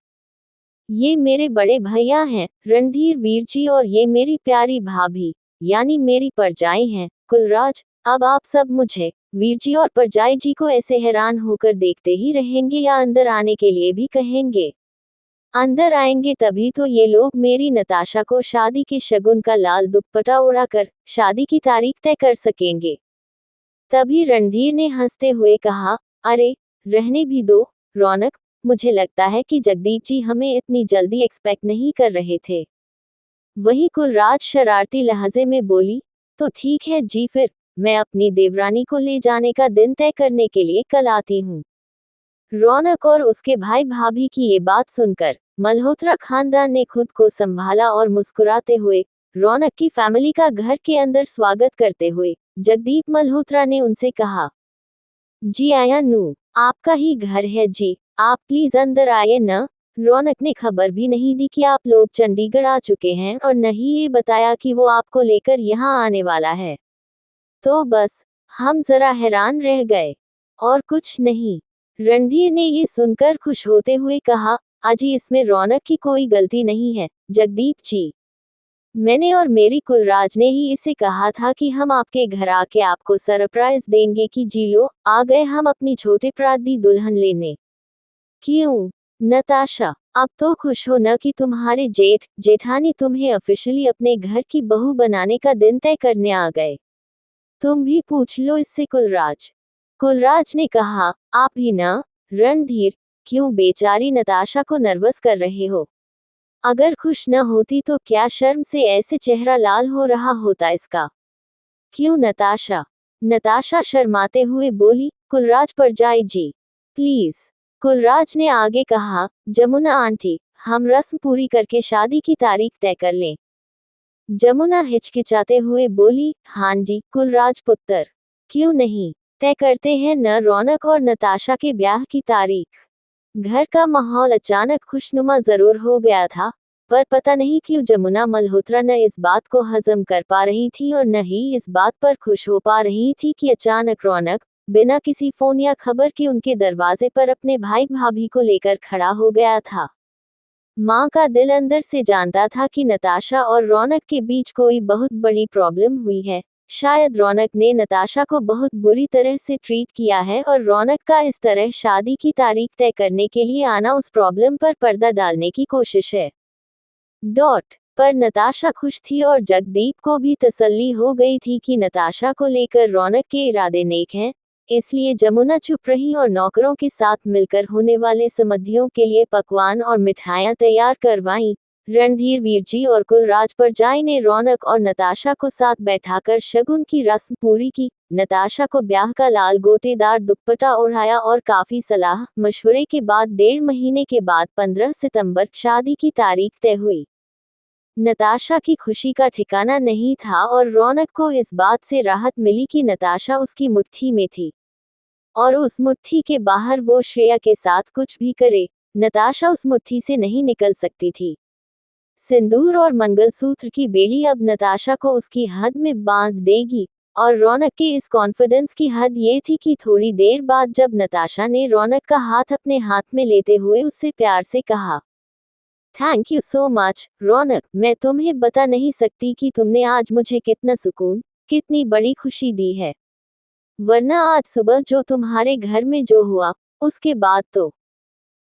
[SPEAKER 1] ये मेरे बड़े भैया हैं, रणधीर वीरजी, और ये मेरी प्यारी भाभी, यानी मेरी परजाई हैं, कुलराज। अब आप सब मुझे, वीरजी और परजाई जी को ऐसे हैरान होकर देखते ही रहेंगे या अंदर आने के लिए भी कहेंगे? अंदर आएंगे तभी तो ये लोग मेरी नताशा को शादी के शगुन का लाल दुपट्टा उड़ाकर शादी की तारीख तय कर सकेंगे। तभी रणधीर ने हंसते हुए कहा, अरे रहने भी दो रौनक, मुझे लगता है कि जगदीप जी हमें इतनी जल्दी एक्सपेक्ट नहीं कर रहे थे। वहीं कुलराज शरारती लहजे में बोली, तो ठीक है जी, फिर मैं अपनी देवरानी को ले जाने का दिन तय करने के लिए कल आती हूँ। रौनक और उसके भाई भाभी की ये बात सुनकर मल्होत्रा खानदान ने खुद को संभाला और मुस्कुराते हुए रौनक की फैमिली का घर के अंदर स्वागत करते हुए जगदीप मल्होत्रा ने उनसे कहा, जी आया नू, आपका ही घर है जी, आप प्लीज अंदर आइए न। रौनक ने खबर भी नहीं दी कि आप लोग चंडीगढ़ आ चुके हैं और न ही ये बताया कि वो आपको लेकर यहाँ आने वाला है। तो बस हम जरा हैरान रह गए, और कुछ नहीं। रणधीर ने ये सुनकर खुश होते हुए कहा, अजी इसमें रौनक की कोई गलती नहीं है जगदीप जी। मैंने और मेरी कुलराज ने ही इसे कहा था कि हम आपके घर आके आपको सरप्राइज देंगे कि जी लो, आ गए हम अपनी छोटे प्रादी दुल्हन लेने। क्यों नताशा, अब तो खुश हो न कि तुम्हारे जेठ जेठानी तुम्हें ऑफिशियली अपने घर की बहू बनाने का दिन तय करने आ गए। तुम भी पूछ लो इससे कुलराज। कुलराज ने कहा, आप ही ना रणधीर, क्यों बेचारी नताशा को नर्वस कर रहे हो? अगर खुश न होती तो क्या शर्म से ऐसे चेहरा लाल हो रहा होता इसका? क्यों नताशा? नताशा शर्माते हुए बोली, कुलराज परजाई जी, प्लीज। कुलराज ने आगे कहा, जमुना आंटी, हम रस्म पूरी करके शादी की तारीख तय कर लें। जमुना हिचकिचाते हुए बोली, हाँ जी कुलराज पुत्र, क्यों नहीं, तय करते हैं न रौनक और नताशा के ब्याह की तारीख। घर का माहौल अचानक खुशनुमा जरूर हो गया था, पर पता नहीं क्यों जमुना मल्होत्रा न इस बात को हजम कर पा रही थी और न ही इस बात पर खुश हो पा रही थी कि अचानक रौनक बिना किसी फोन या खबर के उनके दरवाजे पर अपने भाई भाभी को लेकर खड़ा हो गया था। माँ का दिल अंदर से जानता था कि नताशा और रौनक के बीच कोई बहुत बड़ी प्रॉब्लम हुई है। शायद रौनक ने नताशा को बहुत बुरी तरह से ट्रीट किया है और रौनक का इस तरह शादी की तारीख तय करने के लिए आना उस प्रॉब्लम पर पर्दा डालने की कोशिश है। पर नताशा खुश थी और जगदीप को भी तसल्ली हो गई थी कि नताशा को लेकर रौनक के इरादे नेक हैं। इसलिए जमुना चुप रही और नौकरों के साथ मिलकर होने वाले समधियों के लिए पकवान और मिठाइयां तैयार करवाईं। रणधीर वीरजी और कुलराज परजाई ने रौनक और नताशा को साथ बैठाकर शगुन की रस्म पूरी की। नताशा को ब्याह का लाल गोटेदार दुपट्टा ओढ़ाया और काफी सलाह मशवरे के बाद 1.5 महीने के बाद 15 सितंबर शादी की तारीख तय हुई। नताशा की खुशी का ठिकाना नहीं था और रौनक को इस बात से राहत मिली कि नताशा उसकी मुट्ठी में थी और उस मुट्ठी के बाहर वो श्रेया के साथ कुछ भी करे, नताशा उस मुट्ठी से नहीं निकल सकती थी। सिंदूर और मंगलसूत्र की बेड़ी अब नताशा को उसकी हद में बांध देगी और रौनक के इस कॉन्फिडेंस की हद ये थी कि थोड़ी देर बाद जब नताशा ने रौनक का हाथ अपने हाथ में लेते हुए उससे प्यार से कहा, थैंक यू सो मच रौनक, मैं तुम्हें बता नहीं सकती कि तुमने आज मुझे कितना सुकून, कितनी बड़ी खुशी दी है। वरना आज सुबह जो तुम्हारे घर में जो हुआ, उसके बाद तो।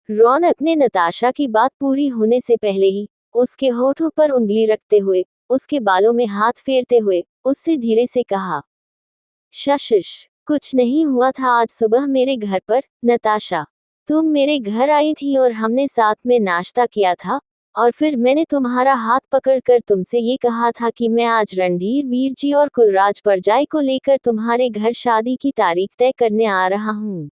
[SPEAKER 1] रौनक ने नताशा की बात पूरी होने से पहले ही उसके होठों पर उंगली रखते हुए, उसके बालों में हाथ फेरते हुए उससे धीरे से कहा, शशिश, कुछ नहीं हुआ था आज सुबह मेरे घर पर, नताशा। तुम मेरे घर आई थी और हमने साथ में नाश्ता किया था और फिर मैंने तुम्हारा हाथ पकड़कर तुमसे ये कहा था कि मैं आज रणधीर वीरजी और कुलराज परजाई को लेकर तुम्हारे घर शादी की तारीख तय करने आ रहा हूँ।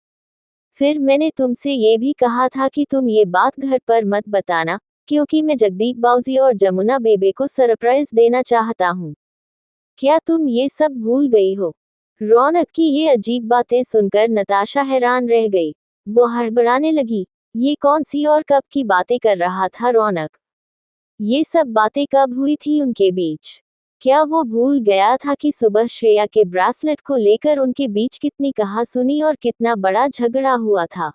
[SPEAKER 1] फिर मैंने तुमसे ये भी कहा था कि तुम ये बात घर पर मत बताना, क्योंकि मैं जगदीप बाऊजी और जमुना बेबे को सरप्राइज देना चाहता हूँ। क्या तुम ये सब भूल गई हो? रौनक की ये अजीब बातें सुनकर नताशा हैरान रह गई। वो हड़बड़ाने लगी। ये कौन सी और कब की बातें कर रहा था रौनक? ये सब बातें कब हुई थी उनके बीच? क्या वो भूल गया था कि सुबह श्रेया के ब्रेसलेट को लेकर उनके बीच कितनी कहासुनी और कितना बड़ा झगड़ा हुआ था?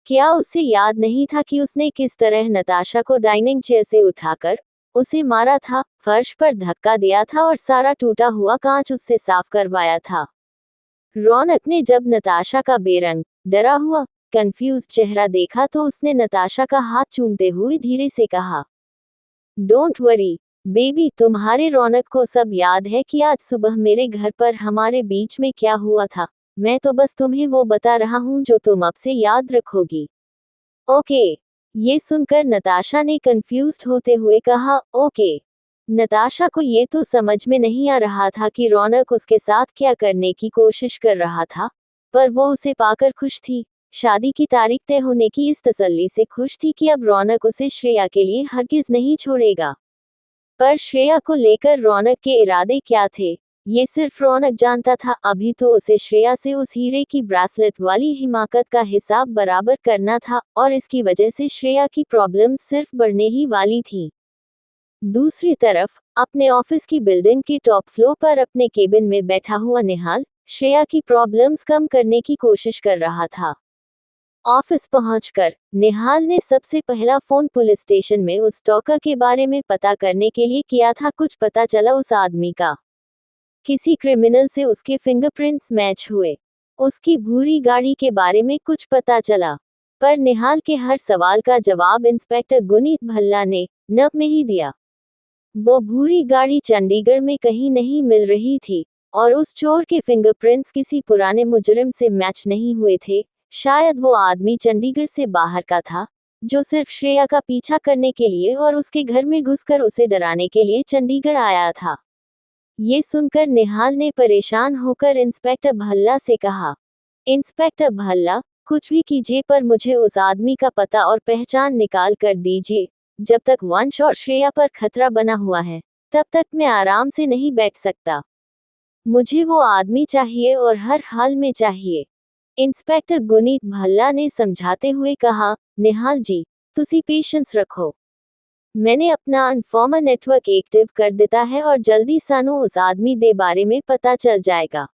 [SPEAKER 1] क्या उसे याद नहीं था कि उसने किस तरह नताशा को डाइनिंग चेयर से उठाकर उसे मारा था, फर्श पर धक्का दिया था और सारा टूटा हुआ कांच उससे साफ करवाया था? रौनक ने जब नताशा का बेरंग, डरा हुआ, कंफ्यूज चेहरा देखा तो उसने नताशा का हाथ चूमते हुए धीरे से कहा, डोंट वरी बेबी, तुम्हारे रौनक को सब याद है कि आज सुबह मेरे घर पर हमारे बीच में क्या हुआ था। मैं तो बस तुम्हें वो बता रहा हूँ जो तुम अब से याद रखोगी। ओके। ये सुनकर नताशा ने कंफ्यूज्ड होते हुए कहा, ओके। नताशा को ये तो समझ में नहीं आ रहा था कि रौनक उसके साथ क्या करने की कोशिश कर रहा था, पर वो उसे पाकर खुश थी। शादी की तारीख तय होने की इस तसल्ली से खुश थी कि अब रौनक उसे श्रेया के लिए हरगिज नहीं छोड़ेगा। पर श्रेया को लेकर रौनक के इरादे क्या थे, ये सिर्फ रौनक जानता था। अभी तो उसे श्रेया से उस हीरे की ब्रेसलेट वाली हिमाकत का हिसाब बराबर करना था और इसकी वजह से श्रेया की प्रॉब्लम सिर्फ बढ़ने ही वाली थी। दूसरी तरफ अपने ऑफिस की बिल्डिंग के टॉप फ्लोर पर अपने केबिन में बैठा हुआ निहाल श्रेया की प्रॉब्लम्स कम करने की कोशिश कर रहा था। ऑफिस पहुंचकर निहाल ने सबसे पहला फोन पुलिस स्टेशन में उस स्टॉकर के बारे में पता करने के लिए किया था। कुछ पता चला उस आदमी का। किसी क्रिमिनल से उसके फिंगरप्रिंट्स मैच हुए। उसकी भूरी गाड़ी के बारे में कुछ पता चला। पर निहाल के हर सवाल का जवाब इंस्पेक्टर गुनीत भल्ला ने न में ही दिया। वो भूरी गाड़ी चंडीगढ़ में कहीं नहीं मिल रही थी और उस चोर के फिंगरप्रिंट्स किसी पुराने मुजरिम से मैच नहीं हुए थे। शायद वो आदमी चंडीगढ़ से बाहर का था, जो सिर्फ श्रेया का पीछा करने के लिए और उसके घर में घुसकर उसे डराने के लिए चंडीगढ़ आया था। ये सुनकर निहाल ने परेशान होकर इंस्पेक्टर भल्ला से कहा, इंस्पेक्टर भल्ला, कुछ भी कीजिए पर मुझे उस आदमी का पता और पहचान निकाल कर दीजिए। जब तक वंश और श्रेया पर खतरा बना हुआ है, तब तक मैं आराम से नहीं बैठ सकता। मुझे वो आदमी चाहिए और हर हाल में चाहिए। इंस्पेक्टर गुनीत भल्ला ने समझाते हुए कहा, निहाल जी, तुसी पेशेंस रखो। मैंने अपना इन्फॉर्मर नेटवर्क एक्टिव कर दिता है और जल्दी सानू उस आदमी दे बारे में पता चल जाएगा।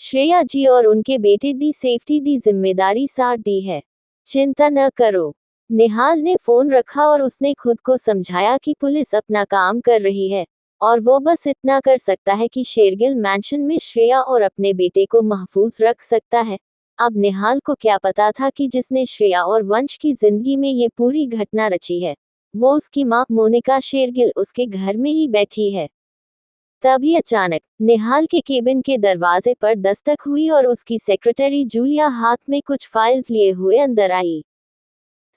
[SPEAKER 1] श्रेया जी और उनके बेटे दी सेफ्टी दी जिम्मेदारी साथ दी है। चिंता न करो। निहाल ने फोन रखा और उसने खुद को समझाया कि पुलिस अपना काम कर रही है और वो बस इतना कर सकता है कि शेरगिल मैंशन में श्रेया और अपने बेटे को महफूज रख सकता है। अब निहाल को क्या पता था कि जिसने श्रेया और वंश की जिंदगी में ये पूरी घटना रची है, वो उसकी मां मोनिका शेरगिल उसके घर में ही बैठी है। तभी अचानक निहाल के केबिन के दरवाजे पर दस्तक हुई और उसकी सेक्रेटरी जूलिया हाथ में कुछ फाइल्स लिए हुए अंदर आई।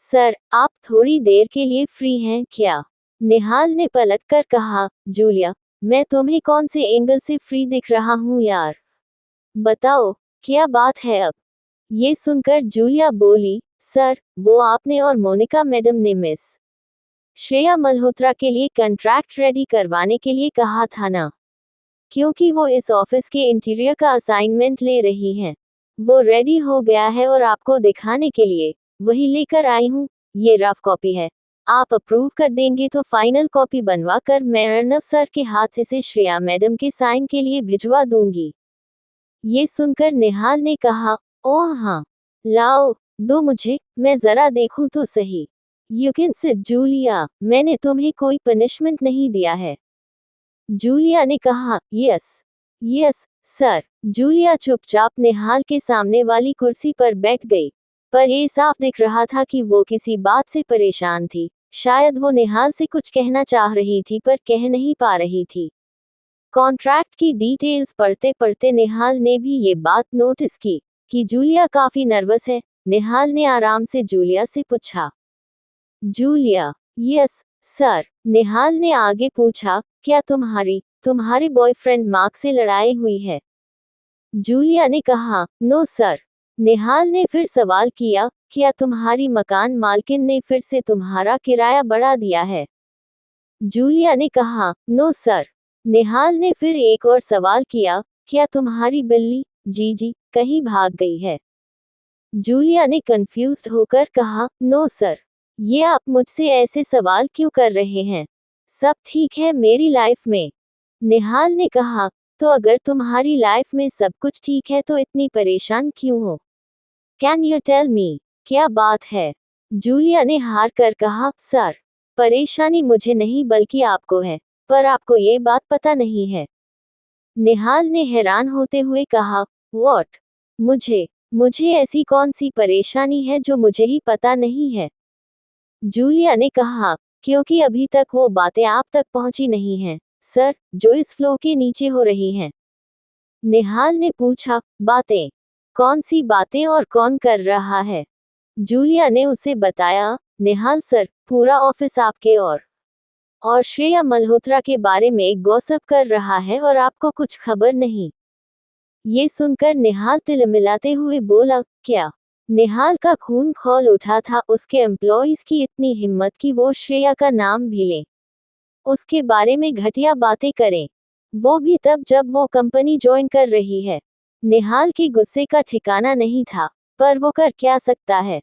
[SPEAKER 1] सर, आप थोड़ी देर के लिए फ्री हैं क्या? निहाल ने पलट कर कहा। जूलिया, मैं तुम्हें कौन से एंगल से फ्री दिख रहा हूँ यार? बताओ, क्या बात है अब? ये सुनकर जूलिया बोली, सर, वो आपने और मोनिका मैडम ने मिस श्रेया मल्होत्रा के लिए कॉन्ट्रैक्ट रेडी करवाने के लिए कहा था ना? क्योंकि वो इस ऑफिस के इंटीरियर का असाइनमेंट ले रही हैं। वो रेडी हो गया है और आपको दिखाने के लिए वही लेकर आई हूँ। ये रफ कॉपी है। आप अप्रूव कर देंगे तो फाइनल कॉपी बनवा कर मैं अर्नव सर के हाथ इसे श्रेया मैडम के साइन के लिए भिजवा दूंगी। ये सुनकर निहाल ने कहा, ओह हाँ, लाओ, दो मुझे, मैं जरा देखूं तो सही। यू कैन सिट जूलिया, मैंने तुम्हें कोई पनिशमेंट नहीं दिया है। जूलिया ने कहा, यस यस सर। जूलिया चुपचाप निहाल के सामने वाली कुर्सी पर बैठ गई, पर ये साफ दिख रहा था कि वो किसी बात से परेशान थी। शायद वो निहाल से कुछ कहना चाह रही थी पर कह नहीं पा रही थी। कॉन्ट्रैक्ट की डिटेल्स पढ़ते पढ़ते निहाल ने भी ये बात नोटिस की कि जूलिया काफी नर्वस है। निहाल ने आराम से जूलिया से पूछा। Julia, yes sir. निहाल ने आगे पूछा, क्या तुम्हारे बॉयफ्रेंड मार्क से लड़ाई हुई है? जूलिया ने कहा, नो सर। निहाल ने फिर सवाल किया, क्या तुम्हारी मकान मालकिन ने फिर से तुम्हारा किराया बढ़ा दिया है? जूलिया ने कहा, नो सर। निहाल ने फिर एक और सवाल किया, क्या तुम्हारी बिल्ली जीजी कहीं भाग गई है? जूलिया ने कंफ्यूज्ड होकर कहा, नो सर। ये आप मुझसे ऐसे सवाल क्यों कर रहे हैं? सब ठीक है मेरी लाइफ में। निहाल ने कहा, तो अगर तुम्हारी लाइफ में सब कुछ ठीक है तो इतनी परेशान क्यों हो? कैन यू टेल मी, क्या बात है? जूलिया ने हार कर कहा, सर, परेशानी मुझे नहीं बल्कि आपको है, पर आपको ये बात पता नहीं है। निहाल ने हैरान होते हुए कहा, व्हाट? मुझे ऐसी कौन सी परेशानी है जो मुझे ही पता नहीं है? जूलिया ने कहा, क्योंकि अभी तक वो बातें आप तक पहुंची नहीं हैं, सर, जो इस फ्लो के नीचे हो रही हैं। निहाल ने पूछा, बातें? कौन सी बातें और कौन कर रहा है? जूलिया ने उसे बताया, निहाल सर, पूरा ऑफिस आपके और श्रेया मल्होत्रा के बारे में गॉसिप कर रहा है और आपको कुछ खबर नहीं। ये सुनकर निहाल तिलमिलाते हुए बोला, क्या? निहाल का खून खौल उठा था उसके एम्प्लॉइज की इतनी हिम्मत कि वो श्रेया का नाम भी लें, उसके बारे में घटिया बातें करें, वो भी तब जब वो कंपनी ज्वाइन कर रही है। निहाल के गुस्से का ठिकाना नहीं था, पर वो कर क्या सकता है?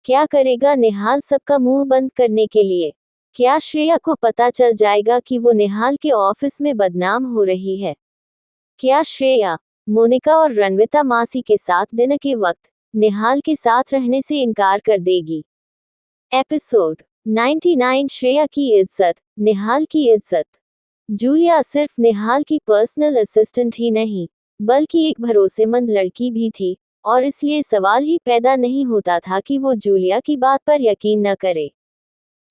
[SPEAKER 1] क्या करेगा निहाल सबका मुंह बंद करने के लिए? क्या श्रेया को पता चल जाएगा कि वो निहाल के ऑफिस में बदनाम हो रही है? क्या श्रेया मोनिका और रणविता मासी के साथ डिनर के वक्त निहाल के साथ रहने से इनकार कर देगी? एपिसोड 99 श्रेया की इज्जत, निहाल की इज्जत। जूलिया सिर्फ निहाल की पर्सनल असिस्टेंट ही नहीं, बल्कि एक भरोसेमंद लड़की भी थी, और इसलिए सवाल ही पैदा नहीं होता था कि वो जूलिया की बात पर यकीन न करे।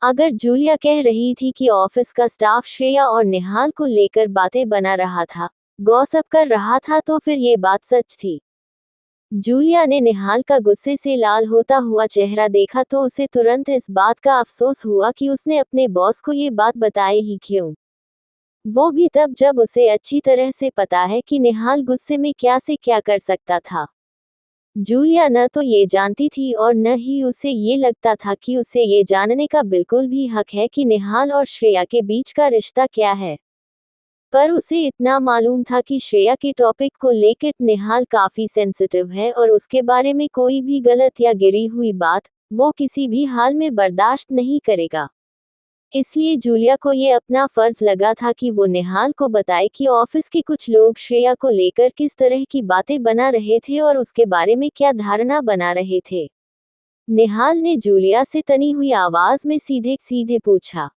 [SPEAKER 1] अगर जूलिया कह रही थी कि ऑफिस का स्टाफ श्रेया और निहाल को लेकर बातें बना रहा था, गॉसिप कर रहा था, तो फिर ये बात सच थी। जूलिया ने निहाल का गुस्से से लाल होता हुआ चेहरा देखा तो उसे तुरंत इस बात का अफसोस हुआ कि उसने अपने बॉस को ये बात बताई ही क्यों। वो भी तब जब उसे अच्छी तरह से पता है कि निहाल गुस्से में क्या से क्या कर सकता था। जूलिया न तो ये जानती थी और न ही उसे ये लगता था कि उसे ये जानने का बिल्कुल भी हक है कि निहाल और श्रेया के बीच का रिश्ता क्या है। पर उसे इतना मालूम था कि श्रेया के टॉपिक को लेकर निहाल काफी सेंसिटिव है और उसके बारे में कोई भी गलत या गिरी हुई बात वो किसी भी हाल में बर्दाश्त नहीं करेगा। इसलिए जूलिया को ये अपना फर्ज लगा था कि वो निहाल को बताए कि ऑफिस के कुछ लोग श्रेया को लेकर किस तरह की बातें बना रहे थे और उसके बारे में क्या धारणा बना रहे थे। निहाल ने जूलिया से तनी हुई आवाज में सीधे सीधे पूछा।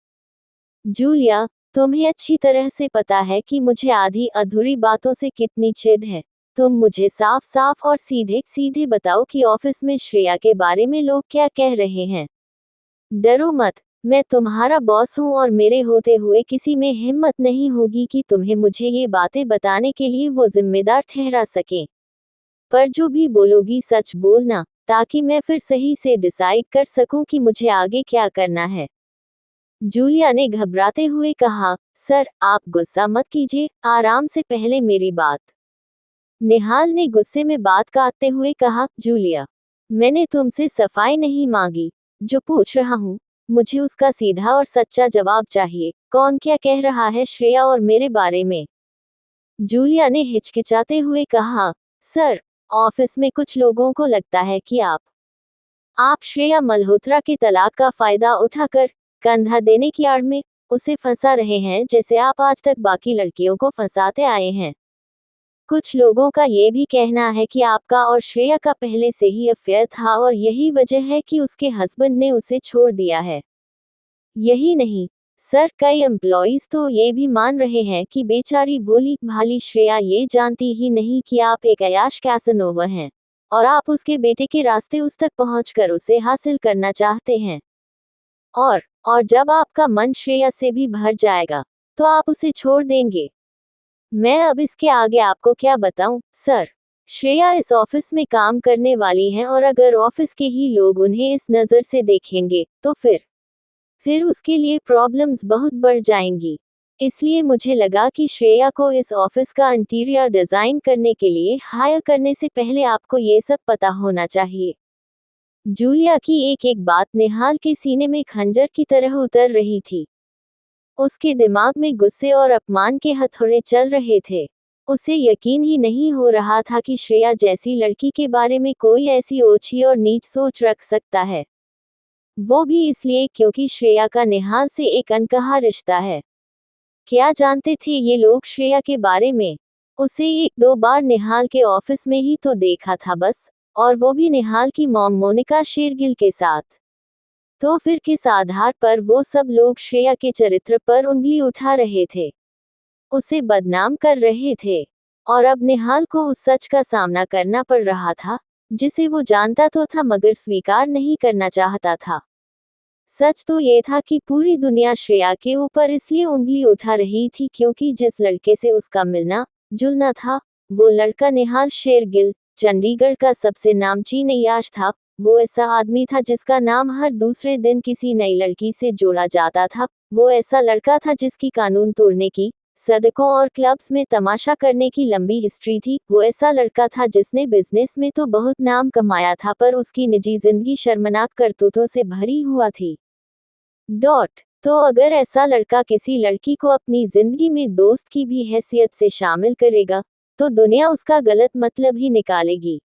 [SPEAKER 1] जूलिया, तुम्हें अच्छी तरह से पता है कि मुझे आधी अधूरी बातों से कितनी चिढ़ है। तुम मुझे साफ साफ और सीधे सीधे बताओ कि ऑफिस में श्रेया के बारे में लोग क्या कह रहे हैं। डरो मत, मैं तुम्हारा बॉस हूँ और मेरे होते हुए किसी में हिम्मत नहीं होगी कि तुम्हें मुझे ये बातें बताने के लिए वो जिम्मेदार ठहरा सके। पर जो भी बोलोगी सच बोलना, ताकि मैं फिर सही से डिसाइड कर सकूं कि मुझे आगे क्या करना है। जूलिया ने घबराते हुए कहा, सर आप गुस्सा मत कीजिए, आराम से पहले मेरी बात। निहाल ने गुस्से में बात काटते हुए कहा, जूलिया, मैंने तुमसे सफाई नहीं मांगी। जो पूछ रहा हूँ, मुझे उसका सीधा और सच्चा जवाब चाहिए। कौन क्या कह रहा है श्रेया और मेरे बारे में? जूलिया ने हिचकिचाते हुए कहा, सर, ऑफिस में कुछ लोगों को लगता है कि आप श्रेया मल्होत्रा के तलाक का फायदा उठाकर कंधा देने की आड़ में उसे फंसा रहे हैं, जैसे आप आज तक बाकी लड़कियों को फंसाते आए हैं। कुछ लोगों का ये भी कहना है कि आपका और श्रेया का पहले से ही अफेयर था और यही वजह है कि उसके हस्बैंड ने उसे छोड़ दिया है। यही नहीं, सर, कई एम्प्लॉइज तो ये भी मान रहे हैं कि बेचारी भोली भाली श्रेया ये जानती ही नहीं कि आप एक अयाश कैसनोवा हैं और आप उसके बेटे के रास्ते उस तक पहुंचकर उसे हासिल करना चाहते हैं। और जब आपका मन श्रेया से भी भर जाएगा, तो आप उसे छोड़ देंगे। मैं अब इसके आगे आपको क्या बताऊं, सर? श्रेया इस ऑफिस में काम करने वाली हैं और अगर ऑफिस के ही लोग उन्हें इस नज़र से देखेंगे, तो फिर उसके लिए प्रॉब्लम्स बहुत बढ़ जाएंगी। इसलिए मुझे लगा कि श्रेया को इस ऑफिस का इंटीरियर डिजाइन करने के लिए हायर करने से पहले आपको ये सब पता होना चाहिए। जूलिया की एक एक बात निहाल के सीने में खंजर की तरह उतर रही थी। उसके दिमाग में गुस्से और अपमान के हथौड़े चल रहे थे। उसे यकीन ही नहीं हो रहा था कि श्रेया जैसी लड़की के बारे में कोई ऐसी ओछी और नीच सोच रख सकता है। वो भी इसलिए क्योंकि श्रेया का निहाल से एक अनकहा रिश्ता है। क्या जानते थे ये लोग श्रेया के बारे में? उसे एक दो बार निहाल के ऑफिस में ही तो देखा था बस, और वो भी निहाल की मॉम मोनिका शेरगिल के साथ। तो फिर किस आधार पर वो सब लोग श्रेया के चरित्र पर उंगली उठा रहे थे, उसे बदनाम कर रहे थे? और अब निहाल को उस सच का सामना करना पड़ रहा था, जिसे वो जानता तो था मगर स्वीकार नहीं करना चाहता था। सच तो ये था कि पूरी दुनिया श्रेया के ऊपर इसलिए उंगली उठा रही थी क्योंकि जिस लड़के से उसका मिलना जुलना था, वो लड़का निहाल शेरगिल, चंडीगढ़ का सबसे नामचीन अय्याश था। वो ऐसा आदमी था जिसका नाम हर दूसरे दिन किसी नई लड़की से जोड़ा जाता था। वो ऐसा लड़का था जिसकी कानून तोड़ने की, सड़कों और क्लब्स में तमाशा करने की लंबी हिस्ट्री थी। वो ऐसा लड़का था जिसने बिजनेस में तो बहुत नाम कमाया था, पर उसकी निजी जिंदगी शर्मनाक करतूतों से भरी हुआ थी। तो अगर ऐसा लड़का किसी लड़की को अपनी जिंदगी में दोस्त की भी हैसियत से शामिल करेगा, तो दुनिया उसका गलत मतलब ही निकालेगी।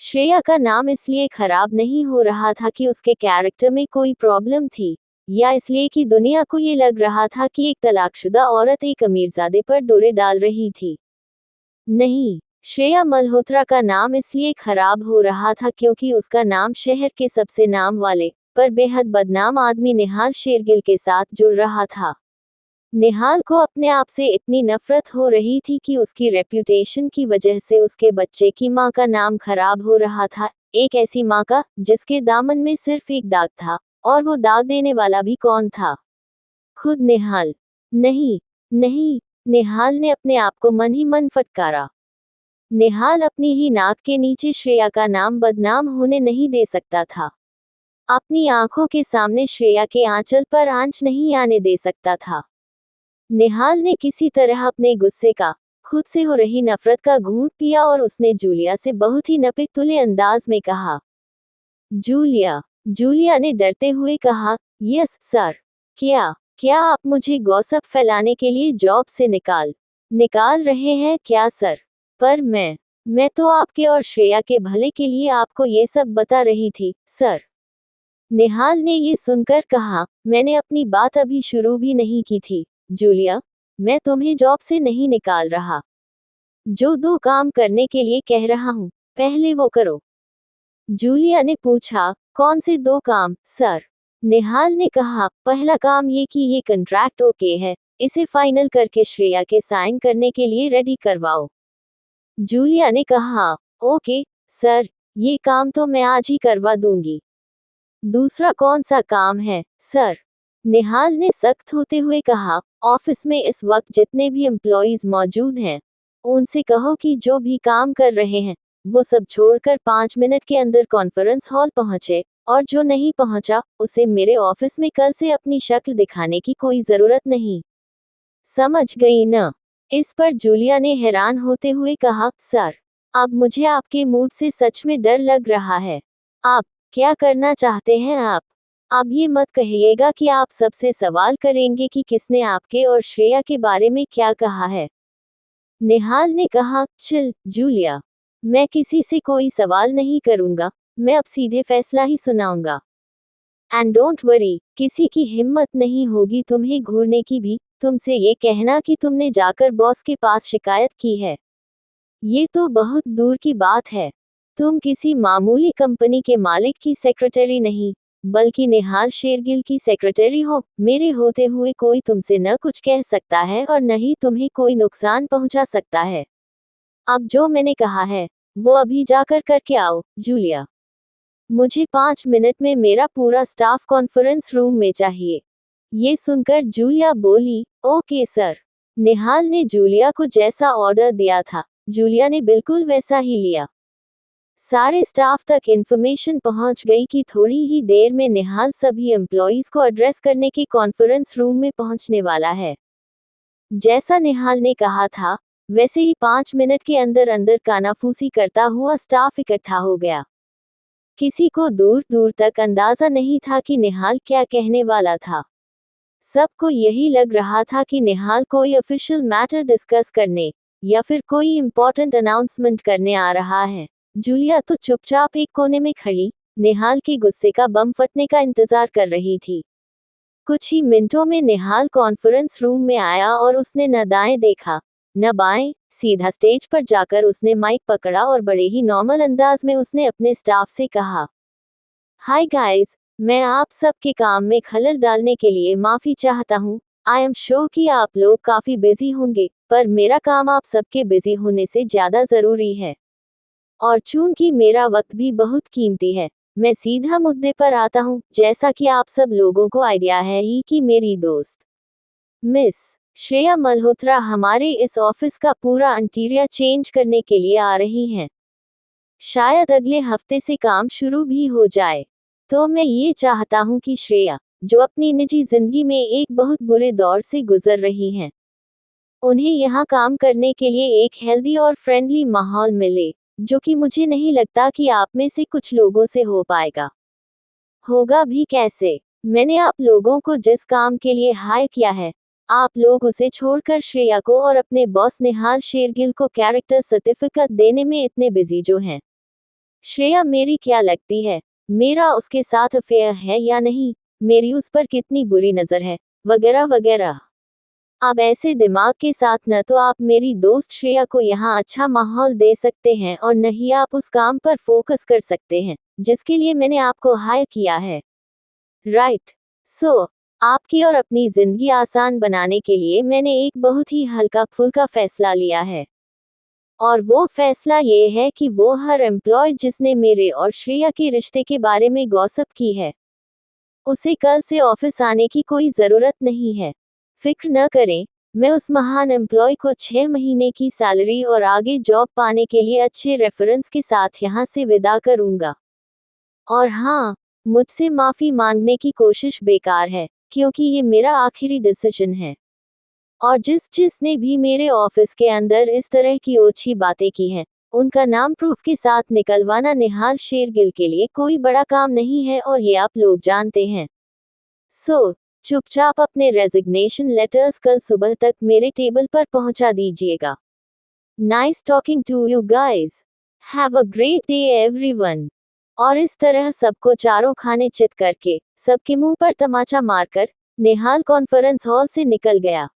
[SPEAKER 1] श्रेया का नाम इसलिए खराब नहीं हो रहा था कि उसके कैरेक्टर में कोई प्रॉब्लम थी, या इसलिए कि दुनिया को ये लग रहा था कि एक तलाकशुदा औरत एक अमीरजादे पर डोरे डाल रही थी। नहीं, श्रेया मल्होत्रा का नाम इसलिए खराब हो रहा था क्योंकि उसका नाम शहर के सबसे नाम वाले पर बेहद बदनाम आदमी निहाल शेरगिल के साथ जुड़ रहा था। निहाल को अपने आप से इतनी नफरत हो रही थी कि उसकी रेप्यूटेशन की वजह से उसके बच्चे की माँ का नाम खराब हो रहा था। एक ऐसी माँ का जिसके दामन में सिर्फ एक दाग था, और वो दाग देने वाला भी कौन था? खुद निहाल। नहीं, नहीं, निहाल ने अपने आप को मन ही मन फटकारा। निहाल अपनी ही नाक के नीचे श्रेया का नाम बदनाम होने नहीं दे सकता था। अपनी आंखों के सामने श्रेया के आंचल पर आंच नहीं आने दे सकता था। निहाल ने किसी तरह अपने गुस्से का, खुद से हो रही नफरत का घूंट पिया और उसने जूलिया से बहुत ही नपे तुले अंदाज में कहा। जूलिया ने डरते हुए कहा, यस सर। क्या क्या आप मुझे गॉसिप फैलाने के लिए जॉब से निकाल रहे हैं क्या सर? पर मैं तो आपके और श्रेया के भले के लिए आपको ये सब बता रही थी सर। निहाल ने ये सुनकर कहा, मैंने अपनी बात अभी शुरू भी नहीं की थी। जूलिया, मैं तुम्हें जॉब से नहीं निकाल रहा। जो दो काम करने के लिए कह रहा हूँ, पहले वो करो। जूलिया ने पूछा, कौन से 2 काम, सर? निहाल ने कहा, पहला काम ये कि ये कॉन्ट्रैक्ट ओके है, इसे फाइनल करके श्रेया के साइन करने के लिए रेडी करवाओ। जूलिया ने कहा, ओके, सर, ये काम तो मैं आज ही करवा दूंगी। दूसरा कौन सा काम है, सर? निहाल ने सख्त होते हुए कहा, ऑफिस में इस वक्त जितने भी एम्प्लॉयज मौजूद हैं, उनसे कहो कि जो भी काम कर रहे हैं, वो सब छोड़कर 5 मिनट के अंदर कॉन्फ्रेंस हॉल पहुंचे, और जो नहीं पहुंचा, उसे मेरे ऑफिस में कल से अपनी शक्ल दिखाने की कोई जरूरत नहीं। समझ गई न? इस पर जूलिया ने हैरान होते हुए कहा, सर, अब मुझे आपके मूड से सच में डर लग रहा है। आप क्या करना चाहते हैं आप? अब ये मत कहिएगा कि आप सबसे सवाल करेंगे कि किसने आपके और श्रेया के बारे में क्या कहा है। निहाल ने कहा, चिल, जूलिया, मैं किसी से कोई सवाल नहीं करूंगा, मैं अब सीधे फैसला ही सुनाऊंगा। एंड डोंट वरी, किसी की हिम्मत नहीं होगी तुम्हें घूरने की भी, तुमसे ये कहना कि तुमने जाकर बॉस के पास शिकायत की है। ये तो बहुत दूर की बात है। तुम किसी मामूली कंपनी के मालिक की सेक्रेटरी नहीं, बल्कि निहाल शेरगिल की सेक्रेटरी हो। मेरे होते हुए कोई तुमसे न कुछ कह सकता है और न ही तुम्हें कोई नुकसान पहुंचा सकता है। अब जो मैंने कहा है, वो अभी जाकर करके आओ, जूलिया। मुझे 5 मिनट में मेरा पूरा स्टाफ कॉन्फ्रेंस रूम में चाहिए। ये सुनकर जूलिया बोली, ओके सर। निहाल ने जूलिया को जैसा ऑर्डर दिया था, जूलिया ने बिल्कुल वैसा ही लिया। सारे स्टाफ तक इन्फॉर्मेशन पहुंच गई कि थोड़ी ही देर में निहाल सभी एम्प्लॉयज को एड्रेस करने के कॉन्फ्रेंस रूम में पहुंचने वाला है। जैसा निहाल ने कहा था, वैसे ही 5 मिनट के अंदर अंदर कानाफूसी करता हुआ स्टाफ इकट्ठा हो गया। किसी को दूर दूर तक अंदाजा नहीं था कि निहाल क्या कहने वाला था। सबको यही लग रहा था कि निहाल कोई ऑफिशियल मैटर डिस्कस करने या फिर कोई इम्पोर्टेंट अनाउंसमेंट करने आ रहा है। जूलिया तो चुपचाप एक कोने में खड़ी, निहाल के गुस्से का बम फटने का इंतजार कर रही थी। कुछ ही मिनटों में निहाल कॉन्फ्रेंस रूम में आया और उसने न दाएं देखा, न बाएं, सीधा स्टेज पर जाकर उसने माइक पकड़ा और बड़े ही नॉर्मल अंदाज में उसने अपने स्टाफ से कहा, हाय गाइस, मैं आप सबके काम में खलल डालने के लिए माफी चाहता हूँ। आई एम श्योर कि आप लोग काफी बिजी होंगे, पर मेरा काम आप सबके बिजी होने से ज्यादा जरूरी है। और चूंकि मेरा वक्त भी बहुत कीमती है, मैं सीधा मुद्दे पर आता हूँ। जैसा कि आप सब लोगों को आइडिया है ही कि मेरी दोस्त मिस श्रेया मल्होत्रा हमारे इस ऑफिस का पूरा इंटीरियर चेंज करने के लिए आ रही हैं। शायद अगले हफ्ते से काम शुरू भी हो जाए। तो मैं ये चाहता हूँ कि श्रेया, जो अपनी निजी जिंदगी में एक बहुत बुरे दौर से गुजर रही हैं, उन्हें यहाँ काम करने के लिए एक हेल्दी और फ्रेंडली माहौल मिले, जो कि मुझे नहीं लगता कि आप में से कुछ लोगों से हो पाएगा। होगा भी कैसे? मैंने आप लोगों को जिस काम के लिए हायर किया है, आप लोग उसे छोड़कर श्रेया को और अपने बॉस निहाल शेरगिल को कैरेक्टर सर्टिफिकेट देने में इतने बिजी जो हैं। श्रेया मेरी क्या लगती है, मेरा उसके साथ अफेयर है या नहीं, मेरी उस पर कितनी बुरी नजर है, वगैरह वगैरह। अब ऐसे दिमाग के साथ न तो आप मेरी दोस्त श्रेया को यहाँ अच्छा माहौल दे सकते हैं और न ही आप उस काम पर फोकस कर सकते हैं जिसके लिए मैंने आपको हायर किया है। राइट। सो आपकी और अपनी जिंदगी आसान बनाने के लिए मैंने एक बहुत ही हल्का फुल्का फैसला लिया है। और वो फैसला ये है कि वो हर एम्प्लॉय जिसने मेरे और श्रेया के रिश्ते के बारे में गॉसिप की है, उसे कल से ऑफिस आने की कोई जरूरत नहीं है। फिक्र न करें, मैं उस महान एम्प्लॉय को 6 महीने की सैलरी और आगे जॉब पाने के लिए अच्छे रेफरेंस के साथ यहाँ से विदा करूंगा। और हाँ, मुझसे माफी मांगने की कोशिश बेकार है, क्योंकि ये मेरा आखिरी डिसीजन है। और जिसने भी मेरे ऑफिस के अंदर इस तरह की ओछी बातें की हैं, उनका नाम प्रूफ के साथ निकलवाना निहाल शेरगिल के लिए कोई बड़ा काम नहीं है और ये आप लोग जानते हैं। सो चुपचाप अपने रेजिग्नेशन लेटर्स कल सुबह तक मेरे टेबल पर पहुंचा दीजिएगा। Nice talking to you guys. Have a great day everyone. और इस तरह सबको चारों खाने चित करके, सबके मुंह पर तमाचा मारकर, निहाल कॉन्फ्रेंस हॉल से निकल गया।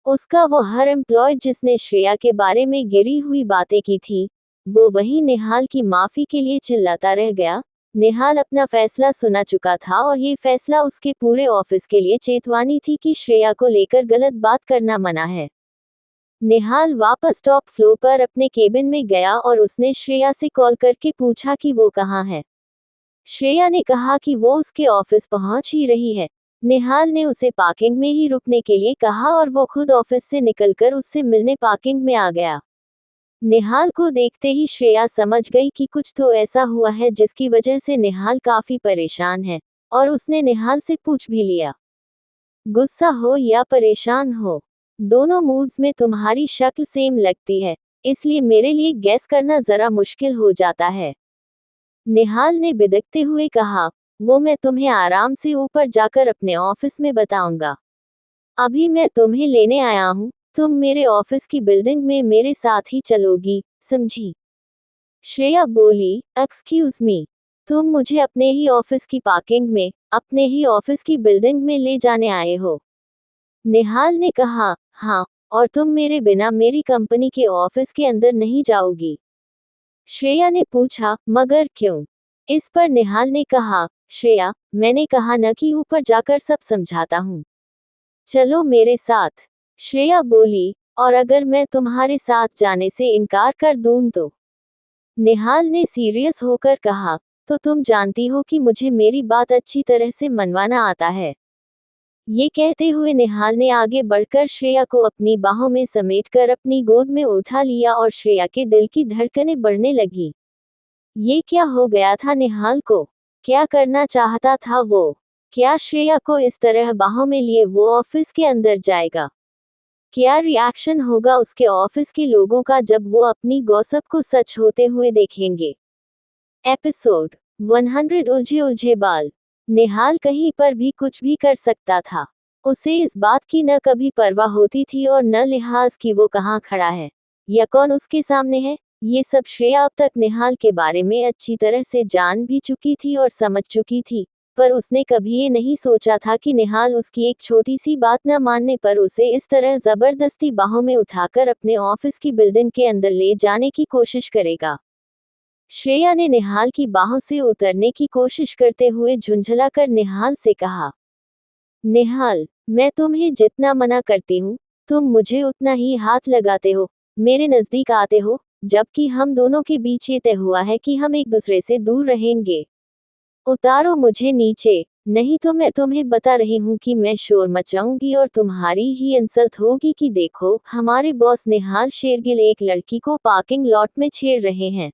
[SPEAKER 1] उसका वो हर एम्प्लॉय जिसने श्रेया के बारे में गिरी हुई बातें की थी, वो वहीं निहाल की माफी के लिए चिल्लाता रह गया। निहाल अपना फैसला सुना चुका था और ये फैसला उसके पूरे ऑफिस के लिए चेतावनी थी कि श्रेया को लेकर गलत बात करना मना है। निहाल वापस टॉप फ्लोर पर अपने केबिन में गया और उसने श्रेया से कॉल करके पूछा कि वो कहाँ है। श्रेया ने कहा कि वो उसके ऑफिस पहुंच ही रही है। निहाल ने उसे पार्किंग में ही रुकने के लिए कहा और वो खुद ऑफिस से निकलकर उससे मिलने पार्किंग में आ गया। निहाल को देखते ही श्रेया समझ गई कि कुछ तो ऐसा हुआ है जिसकी वजह से निहाल काफी परेशान है, और उसने निहाल से पूछ भी लिया, गुस्सा हो या परेशान हो, दोनों मूड्स में तुम्हारी शक्ल सेम लगती है, इसलिए मेरे लिए गैस करना जरा मुश्किल हो जाता है। निहाल ने बिदकते हुए कहा, वो मैं तुम्हें आराम से ऊपर जाकर अपने ऑफिस में बताऊंगा। अभी मैं तुम्हें लेने आया हूँ, तुम मेरे ऑफिस की बिल्डिंग में मेरे साथ ही चलोगी, समझी? श्रेया बोली, एक्सक्यूज मी, तुम मुझे अपने ही ऑफिस की पार्किंग में, अपने ही ऑफिस की बिल्डिंग में ले जाने आए हो? निहाल ने कहा, हाँ, और तुम मेरे बिना मेरी कंपनी के ऑफिस के अंदर नहीं जाओगी। श्रेया ने पूछा, मगर क्यों? इस पर निहाल ने कहा, श्रेया, मैंने कहा न कि ऊपर जाकर सब समझाता हूँ, चलो मेरे साथ। श्रेया बोली, और अगर मैं तुम्हारे साथ जाने से इनकार कर दूं तो? निहाल ने सीरियस होकर कहा, तो तुम जानती हो कि मुझे मेरी बात अच्छी तरह से मनवाना आता है। ये कहते हुए निहाल ने आगे बढ़कर श्रेया को अपनी बाहों में समेटकर अपनी गोद में उठा लिया और श्रेया के दिल की धड़कनें बढ़ने लगी। ये क्या हो गया था निहाल को? क्या करना चाहता था वो? क्या श्रेया को इस तरह बाहों में लिए वो ऑफिस के अंदर जाएगा? क्या रिएक्शन होगा उसके ऑफिस के लोगों का जब वो अपनी गॉसिप को सच होते हुए देखेंगे? एपिसोड 100 उलझे उलझे बाल। निहाल कहीं पर भी कुछ भी कर सकता था। उसे इस बात की न कभी परवाह होती थी और न लिहाज कि वो कहाँ खड़ा है या कौन उसके सामने है। ये सब श्रेया अब तक निहाल के बारे में अच्छी तरह से जान भी चुकी थी और समझ चुकी थी, पर उसने कभी ये नहीं सोचा था कि निहाल उसकी एक छोटी सी बात न मानने पर उसे इस तरह जबरदस्ती बाहों में उठाकर अपने ऑफिस की बिल्डिंग के अंदर ले जाने की कोशिश करेगा। श्रेया ने निहाल की बाहों से उतरने की कोशिश करते हुए झुंझलाकर निहाल से कहा, निहाल, मैं तुम्हें जितना मना करती हूँ, तुम मुझे उतना ही हाथ लगाते हो, मेरे नजदीक आते हो, जबकि हम दोनों के बीच ये तय हुआ है कि हम एक दूसरे से दूर रहेंगे। उतारो मुझे नीचे, नहीं तो मैं तुम्हें बता रही हूँ कि मैं शोर मचाऊंगी और तुम्हारी ही इंसल्ट होगी कि देखो, हमारे बॉस निहाल शेरगिल एक लड़की को पार्किंग लॉट में छेड़ रहे हैं।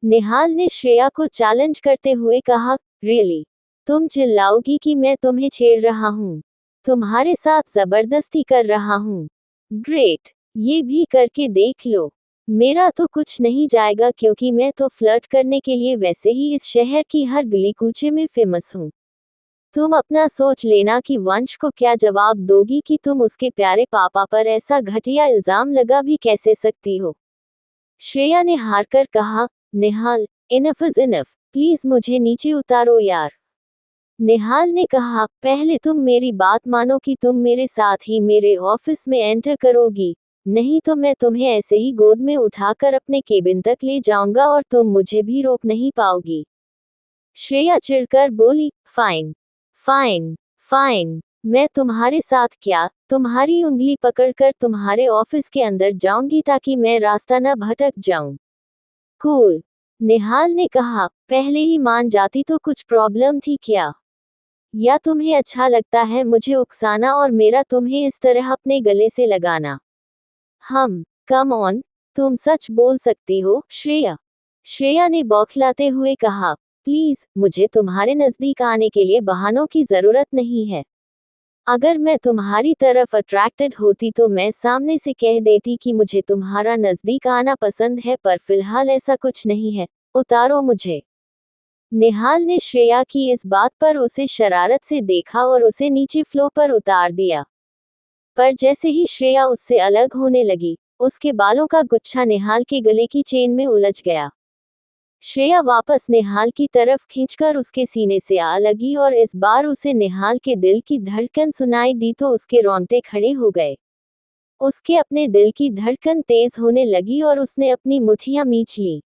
[SPEAKER 1] निहाल ने श्रेया को चैलेंज करते हुए कहा, रियली? तुम चिल्लाओगी कि मैं तुम्हें छेड़ रहा हूँ? तुम्हारे साथ जबरदस्ती कर रहा हूँ? ग्रेट, ये भी करके देख लो। मेरा तो कुछ नहीं जाएगा क्योंकि मैं तो फ्लर्ट करने के लिए वैसे ही इस शहर की हर गली कूचे में फेमस हूँ। तुम अपना सोच लेना कि वंश को क्या जवाब दोगी कि तुम उसके प्यारे पापा पर ऐसा घटिया इल्जाम लगा भी कैसे सकती हो? श्रेया ने हार कर कहा, निहाल, इनफ इज इनफ, प्लीज मुझे नीचे उतारो यार। निहाल ने कहा, पहले तुम मेरी बात मानो कि तुम मेरे साथ ही मेरे ऑफिस में एंटर करोगी, नहीं तो मैं तुम्हें ऐसे ही गोद में उठाकर अपने केबिन तक ले जाऊंगा और तुम मुझे भी रोक नहीं पाओगी। श्रेया चिढ़कर बोली, फाइन, फाइन, फाइन, मैं तुम्हारे साथ क्या, तुम्हारी उंगली पकड़कर तुम्हारे ऑफिस के अंदर जाऊंगी ताकि मैं रास्ता न भटक जाऊं। कूल, निहाल ने कहा, पहले ही मान जाती तो कुछ प्रॉब्लम थी क्या? या तुम्हें अच्छा लगता है मुझे उकसाना और मेरा तुम्हें इस तरह अपने गले से लगाना? कम ऑन, तुम सच बोल सकती हो, श्रेया। श्रेया ने बौखलाते हुए कहा, प्लीज, मुझे तुम्हारे नजदीक आने के लिए बहानों की जरूरत नहीं है। अगर मैं तुम्हारी तरफ अट्रैक्टेड होती तो मैं सामने से कह देती कि मुझे तुम्हारा नजदीक आना पसंद है, पर फिलहाल ऐसा कुछ नहीं है, उतारो मुझे। निहाल ने श्रेया की इस बात पर उसे शरारत से देखा और उसे नीचे फ्लो पर उतार दिया। पर जैसे ही श्रेया उससे अलग होने लगी, उसके बालों का गुच्छा निहाल के गले की चेन में उलझ गया। श्रेया वापस निहाल की तरफ खींचकर उसके सीने से आ लगी और इस बार उसे निहाल के दिल की धड़कन सुनाई दी तो उसके रोंगटे खड़े हो गए। उसके अपने दिल की धड़कन तेज होने लगी और उसने अपनी मुट्ठियां मींच ली।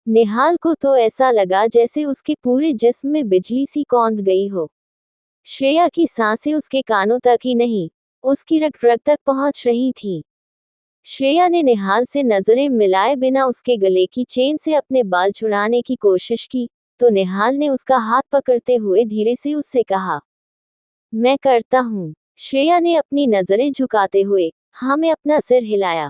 [SPEAKER 1] निहाल को तो ऐसा लगा जैसे उसके पूरे जिस्म में बिजली सी कौंध गई हो। श्रेया की सांसें उसके कानों तक ही नहीं, उसकी रग रग तक पहुंच रही थी। श्रेया ने निहाल से नजरें मिलाए बिना उसके गले की चेन से अपने बाल छुड़ाने की कोशिश की, तो निहाल ने उसका हाथ पकड़ते हुए धीरे से उससे कहा, मैं करता हूँ। श्रेया ने अपनी नजरें झुकाते हुए हाँ में अपना सिर हिलाया।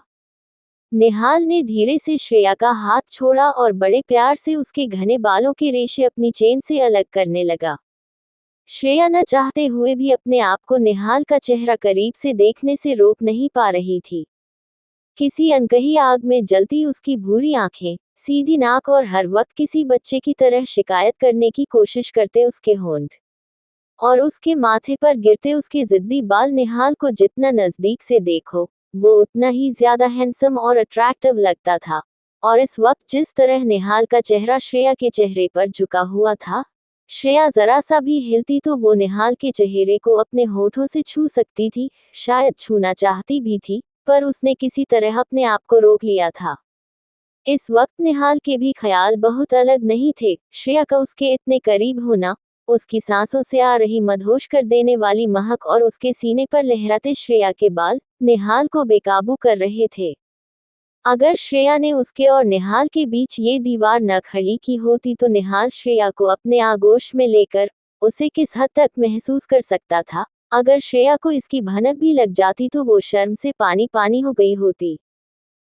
[SPEAKER 1] निहाल ने धीरे से श्रेया का हाथ छोड़ा और बड़े प्यार से उसके घने बालों के रेशे अपनी चेन से अलग करने लगा। श्रेया न चाहते हुए भी अपने आप को निहाल का चेहरा करीब से देखने से रोक नहीं पा रही थी। किसी अनकही आग में जलती उसकी भूरी आंखें, सीधी नाक और हर वक्त किसी बच्चे की तरह शिकायत करने की कोशिश करते उसके होंठ और उसके माथे पर गिरते उसके जिद्दी बाल। निहाल को जितना नजदीक से देखो, वो उतना ही ज्यादा हैंडसम और अट्रैक्टिव लगता था। और इस वक्त जिस तरह निहाल का चेहरा श्रेया के चेहरे पर झुका हुआ था, श्रेया जरा सा भी हिलती तो वो निहाल के चेहरे को अपने होठों से छू सकती थी, शायद छूना चाहती भी थी, पर उसने किसी तरह अपने आप को रोक लिया था। इस वक्त निहाल के भी ख्याल बहुत अलग नहीं थे। श्रेया का उसके इतने करीब होना, उसकी सांसों से आ रही मदहोश कर देने वाली महक और उसके सीने पर लहराते श्रेया के बाल निहाल को बेकाबू कर रहे थे। अगर श्रेया ने उसके और निहाल के बीच ये दीवार न खड़ी की होती तो निहाल श्रेया को अपने आगोश में लेकर उसे किस हद तक महसूस कर सकता था। अगर श्रेया को इसकी भनक भी लग जाती तो वो शर्म से पानी पानी हो गई होती।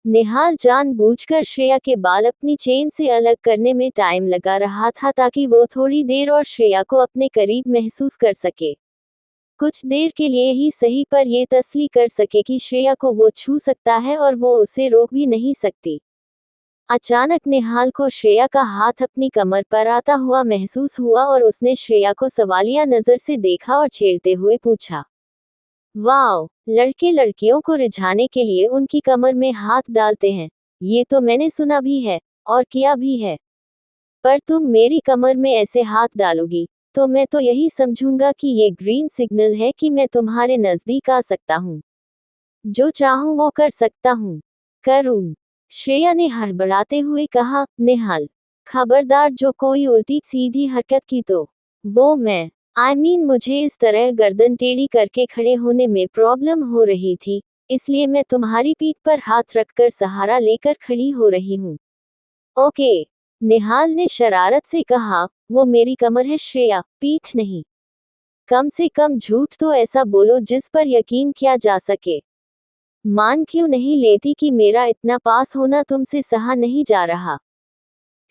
[SPEAKER 1] निहाल जानबूझकर श्रेया के बाल अपनी चेन से अलग करने में टाइम लगा रहा था ताकि वो थोड़ी देर और श्रेया को अपने करीब महसूस कर सके। कुछ देर के लिए ही सही, पर ये तसल्ली कर सके कि श्रेया को वो छू सकता है और वो उसे रोक भी नहीं सकती। अचानक निहाल को श्रेया का हाथ अपनी कमर पर आता हुआ महसूस हुआ और उसने श्रेया को सवालिया नजर से देखा और छेड़ते हुए पूछा, वाओ, लड़के लड़कियों को रिझाने के लिए उनकी कमर में हाथ डालते हैं, ये तो मैंने सुना भी है और किया भी है। पर तुम मेरी कमर में ऐसे हाथ डालोगी तो मैं तो यही समझूंगा कि ये ग्रीन सिग्नल है कि मैं तुम्हारे नजदीक आ सकता हूँ। जो चाहूं वो कर सकता हूँ। करूँ। श्रेया ने हड़बड़ाते हुए कहा, निहाल, खबरदार जो कोई उल्टी सीधी हरकत की तो। वो मैं मुझे इस तरह गर्दन टेढ़ी करके खड़े होने में प्रॉब्लम हो रही थी, इसलिए मैं तुम्हारी पीठ पर हाथ रखकर सहारा लेकर खड़ी हो रही हूँ। ओके, निहाल ने शरारत से कहा, वो मेरी कमर है श्रेया, पीठ नहीं। कम से कम झूठ तो ऐसा बोलो जिस पर यकीन किया जा सके। मान क्यों नहीं लेती कि मेरा इतना पास होना तुमसे सहा नहीं जा रहा?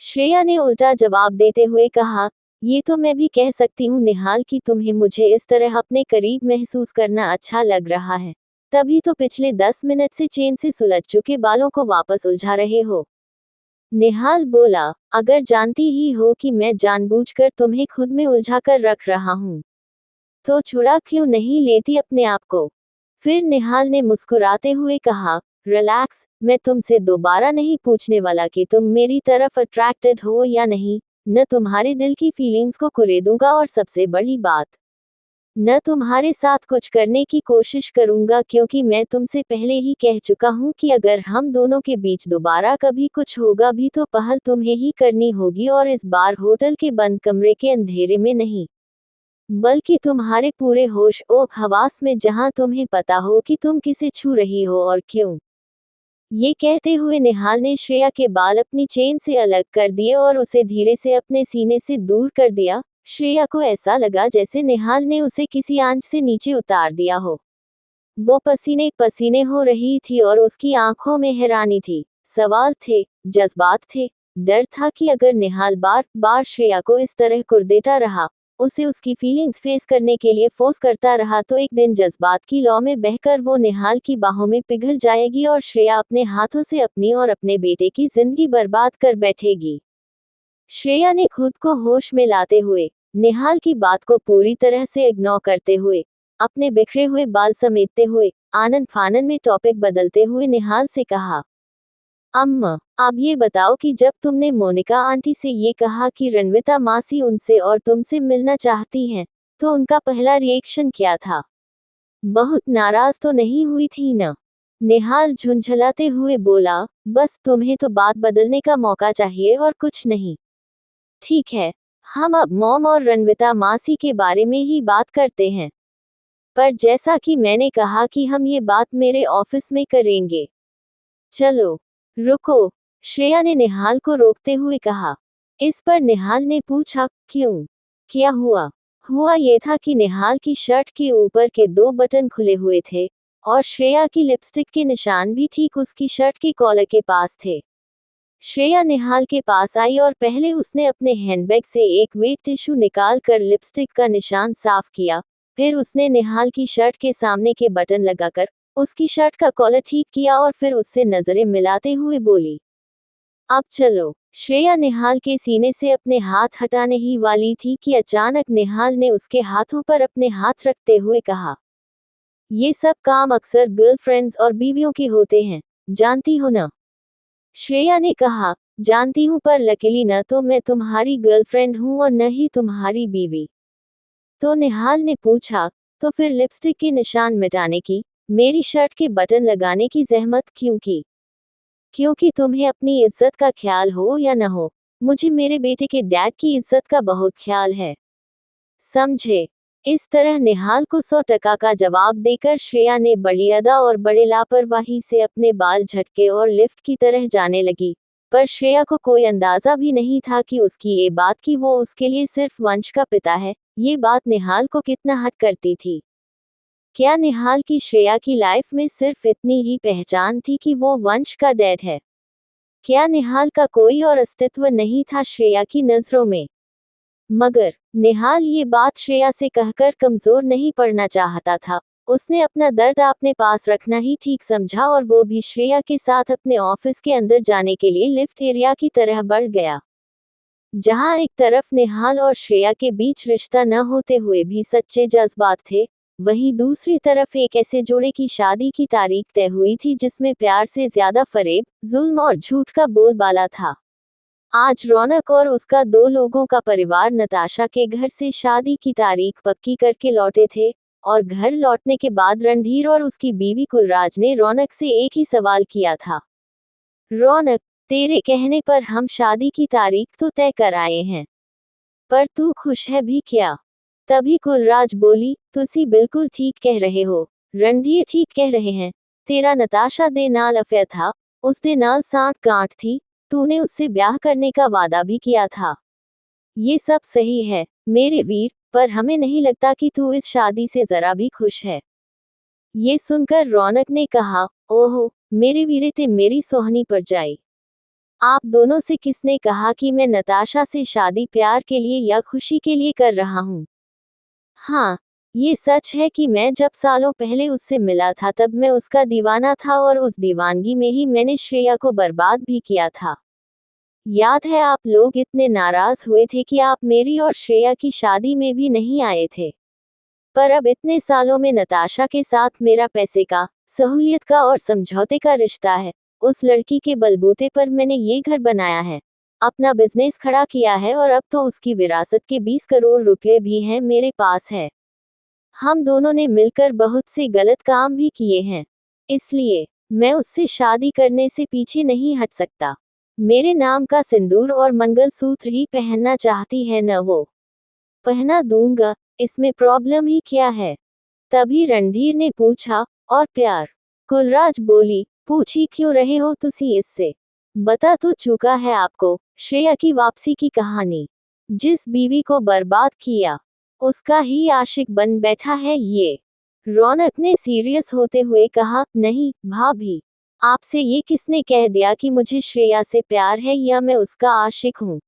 [SPEAKER 1] श्रेया ने उल्टा जवाब देते हुए कहा, ये तो मैं भी कह सकती हूँ निहाल कि तुम्हें मुझे इस तरह अपने करीब महसूस करना अच्छा लग रहा है, तभी तो पिछले 10 मिनट से चेन से सुलझ चुके बालों को वापस उलझा रहे हो। निहाल बोला, अगर जानती ही हो कि मैं जानबूझकर तुम्हें खुद में उलझा कर रख रहा हूँ, तो छुड़ा क्यों नहीं लेती अपने आप को? फिर निहाल ने मुस्कुराते हुए कहा, रिलैक्स, मैं तुमसे दोबारा नहीं पूछने वाला कि तुम मेरी तरफ अट्रैक्टेड हो या नहीं, न तुम्हारे दिल की फीलिंग्स को कुरेदूंगा और सबसे बड़ी बात, न तुम्हारे साथ कुछ करने की कोशिश करूंगा, क्योंकि मैं तुमसे पहले ही कह चुका हूं कि अगर हम दोनों के बीच दोबारा कभी कुछ होगा भी तो पहल तुम्हें ही करनी होगी, और इस बार होटल के बंद कमरे के अंधेरे में नहीं, बल्कि तुम्हारे पूरे होश ओ हवास में, जहां तुम्हें पता हो कि तुम किसे छू रही हो और क्यों। ये कहते हुए निहाल ने श्रेया के बाल अपनी चेन से अलग कर दिए और उसे धीरे से अपने सीने से दूर कर दिया। श्रेया को ऐसा लगा जैसे निहाल ने उसे किसी आंच से नीचे उतार दिया हो। वो पसीने पसीने हो रही थी और उसकी आंखों में हैरानी थी, सवाल थे, जज्बात थे। डर था कि अगर निहाल बार बार श्रेया को इस तरह कुर्देता रहा, उसे उसकी फीलिंग्स फेस करने के लिए फोर्स करता रहा, तो एक दिन जज्बात की लौ में बहकर वो निहाल की बाहों में पिघल जाएगी और श्रेया अपने हाथों से अपनी और अपने बेटे की जिंदगी बर्बाद कर बैठेगी। श्रेया ने खुद को होश में लाते हुए, निहाल की बात को पूरी तरह से इग्नोर करते हुए, अपने बिखरे हुए बाल समेटते हुए, आनन फानन में टॉपिक बदलते हुए निहाल से कहा, अम्मा, अब ये बताओ कि जब तुमने मोनिका आंटी से ये कहा कि रणविता मासी उनसे और तुमसे मिलना चाहती हैं, तो उनका पहला रिएक्शन क्या था? बहुत नाराज तो नहीं हुई थी ना? निहाल झुंझलाते हुए बोला, बस तुम्हें तो बात बदलने का मौका चाहिए और कुछ नहीं। ठीक है, हम अब मॉम और रणविता मासी के बारे में ही बात करते हैं। पर जैसा कि मैंने कहा कि हम ये बात मेरे ऑफिस में करेंगे। चलो। रुको, श्रेया ने निहाल को रोकते हुए कहा। इस पर निहाल ने पूछा, क्यों? क्या हुआ? हुआ ये था कि निहाल की शर्ट के ऊपर के 2 बटन खुले हुए थे और श्रेया की लिपस्टिक के निशान भी ठीक उसकी शर्ट के कॉलर के पास थे। श्रेया निहाल के पास आई और पहले उसने अपने हैंडबैग से एक वेट टिश्यू निकाल कर लिपस्टिक का निशान साफ किया। फिर उसने निहाल की शर्ट के सामने के बटन लगाकर उसकी शर्ट का कॉलर ठीक किया और फिर उससे नजरें मिलाते हुए बोली, अब चलो। श्रेया निहाल के सीने से अपने हाथ हटाने ही वाली थी कि अचानक निहाल ने उसके हाथों पर अपने हाथ रखते हुए कहा, ये सब काम अक्सर गर्लफ्रेंड्स और बीवियों के होते हैं, जानती हो ना? श्रेया ने कहा, जानती हूँ पर लकीली न तो मैं तुम्हारी गर्लफ्रेंड हूँ और न ही तुम्हारी बीवी। तो निहाल ने पूछा, तो फिर लिपस्टिक के निशान मिटाने की, मेरी शर्ट के बटन लगाने की जहमत क्यों की? क्योंकि तुम्हें अपनी इज्जत का ख्याल हो या न हो, मुझे मेरे बेटे के डैड की इज्जत का बहुत ख्याल है। समझे? इस तरह निहाल को 100% का जवाब देकर श्रेया ने बड़ी अदा और बड़े लापरवाही से अपने बाल झटके और लिफ्ट की तरह जाने लगी। पर श्रेया को कोई अंदाजा भी नहीं था कि उसकी ये बात कि वो उसके लिए सिर्फ वंश का पिता है, ये बात निहाल को कितना हर्ट करती थी। क्या निहाल की श्रेया की लाइफ में सिर्फ इतनी ही पहचान थी कि वो वंश का डैड है? क्या निहाल का कोई और अस्तित्व नहीं था श्रेया की नजरों में? मगर निहाल ये बात श्रेया से कहकर कमजोर नहीं पड़ना चाहता था। उसने अपना दर्द अपने पास रखना ही ठीक समझा और वो भी श्रेया के साथ अपने ऑफिस के अंदर जाने के लिए लिफ्ट एरिया की तरह बढ़ गया। जहां एक तरफ निहाल और श्रेया के बीच रिश्ता न होते हुए भी सच्चे जज्बात थे, वहीं दूसरी तरफ एक ऐसे जोड़े की शादी की तारीख तय हुई थी जिसमें प्यार से ज्यादा फरेब, जुल्म और झूठ का बोलबाला था। आज रौनक और उसका 2 लोगों का परिवार नताशा के घर से शादी की तारीख पक्की करके लौटे थे और घर लौटने के बाद रणधीर और उसकी बीवी कुलराज ने रौनक से एक ही सवाल किया था, रौनक, तेरे कहने पर हम शादी की तारीख तो तय कर आए हैं, पर तू खुश है भी क्या? तभी कुलराज बोली, तुसी बिल्कुल ठीक कह रहे हो, रणधीर ठीक कह रहे हैं, तेरा नताशा दे नाल अफेयर था, उसदे नाल सांठ गांठ थी, तूने उससे ब्याह करने का वादा भी किया था। ये सब सही है मेरे वीर, पर हमें नहीं लगता कि तू इस शादी से जरा भी खुश है। ये सुनकर रौनक ने कहा, ओहो, मेरे वीरे ते मेरी सोहनी पर जाई। आप दोनों से किसने कहा कि मैं नताशा से शादी प्यार के लिए या खुशी के लिए कर रहा हूँ? हाँ, ये सच है कि मैं जब सालों पहले उससे मिला था तब मैं उसका दीवाना था और उस दीवानगी में ही मैंने श्रेया को बर्बाद भी किया था। याद है आप लोग इतने नाराज हुए थे कि आप मेरी और श्रेया की शादी में भी नहीं आए थे। पर अब इतने सालों में नताशा के साथ मेरा पैसे का, सहूलियत का और समझौते का रिश्ता है। उस लड़की के बलबूते पर मैंने ये घर बनाया है, अपना बिजनेस खड़ा किया है और अब तो उसकी विरासत के 20 करोड़ रुपए भी हैं मेरे पास है। हम दोनों ने मिलकर बहुत से गलत काम भी किए हैं। इसलिए मैं उससे शादी करने से पीछे नहीं हट सकता। मेरे नाम का सिंदूर और मंगलसूत्र ही पहनना चाहती है न वो? पहना दूंगा, इसमें प्रॉब्लम ही क्या है? तभी रणधीर ने पूछा, और प्यार? कुलराज बोली, पूछ ही क्यों रहे हो तुसी इससे? बता तो चुका है आपको, श्रेया की वापसी की कहानी। जिस बीवी को बर्बाद किया, उसका ही आशिक बन बैठा है ये। रौनक ने सीरियस होते हुए कहा, नहीं भाभी, आपसे ये किसने कह दिया कि मुझे श्रेया से प्यार है या मैं उसका आशिक हूँ?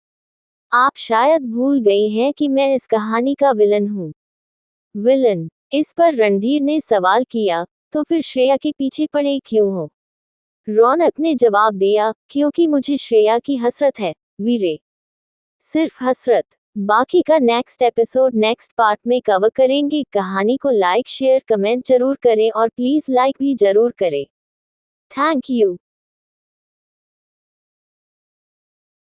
[SPEAKER 1] आप शायद भूल गई हैं कि मैं इस कहानी का विलन हूँ। विलन? इस पर रणधीर ने सवाल किया, तो फिर श्रेया के पीछे पड़े क्यों हो? रौनक ने जवाब दिया, क्योंकि मुझे श्रेया की हसरत है, वीरे। सिर्फ हसरत? बाकी का नेक्स्ट एपिसोड नेक्स्ट पार्ट में कवर करेंगे। कहानी को लाइक शेयर कमेंट जरूर करें और प्लीज लाइक भी जरूर करें। Thank you.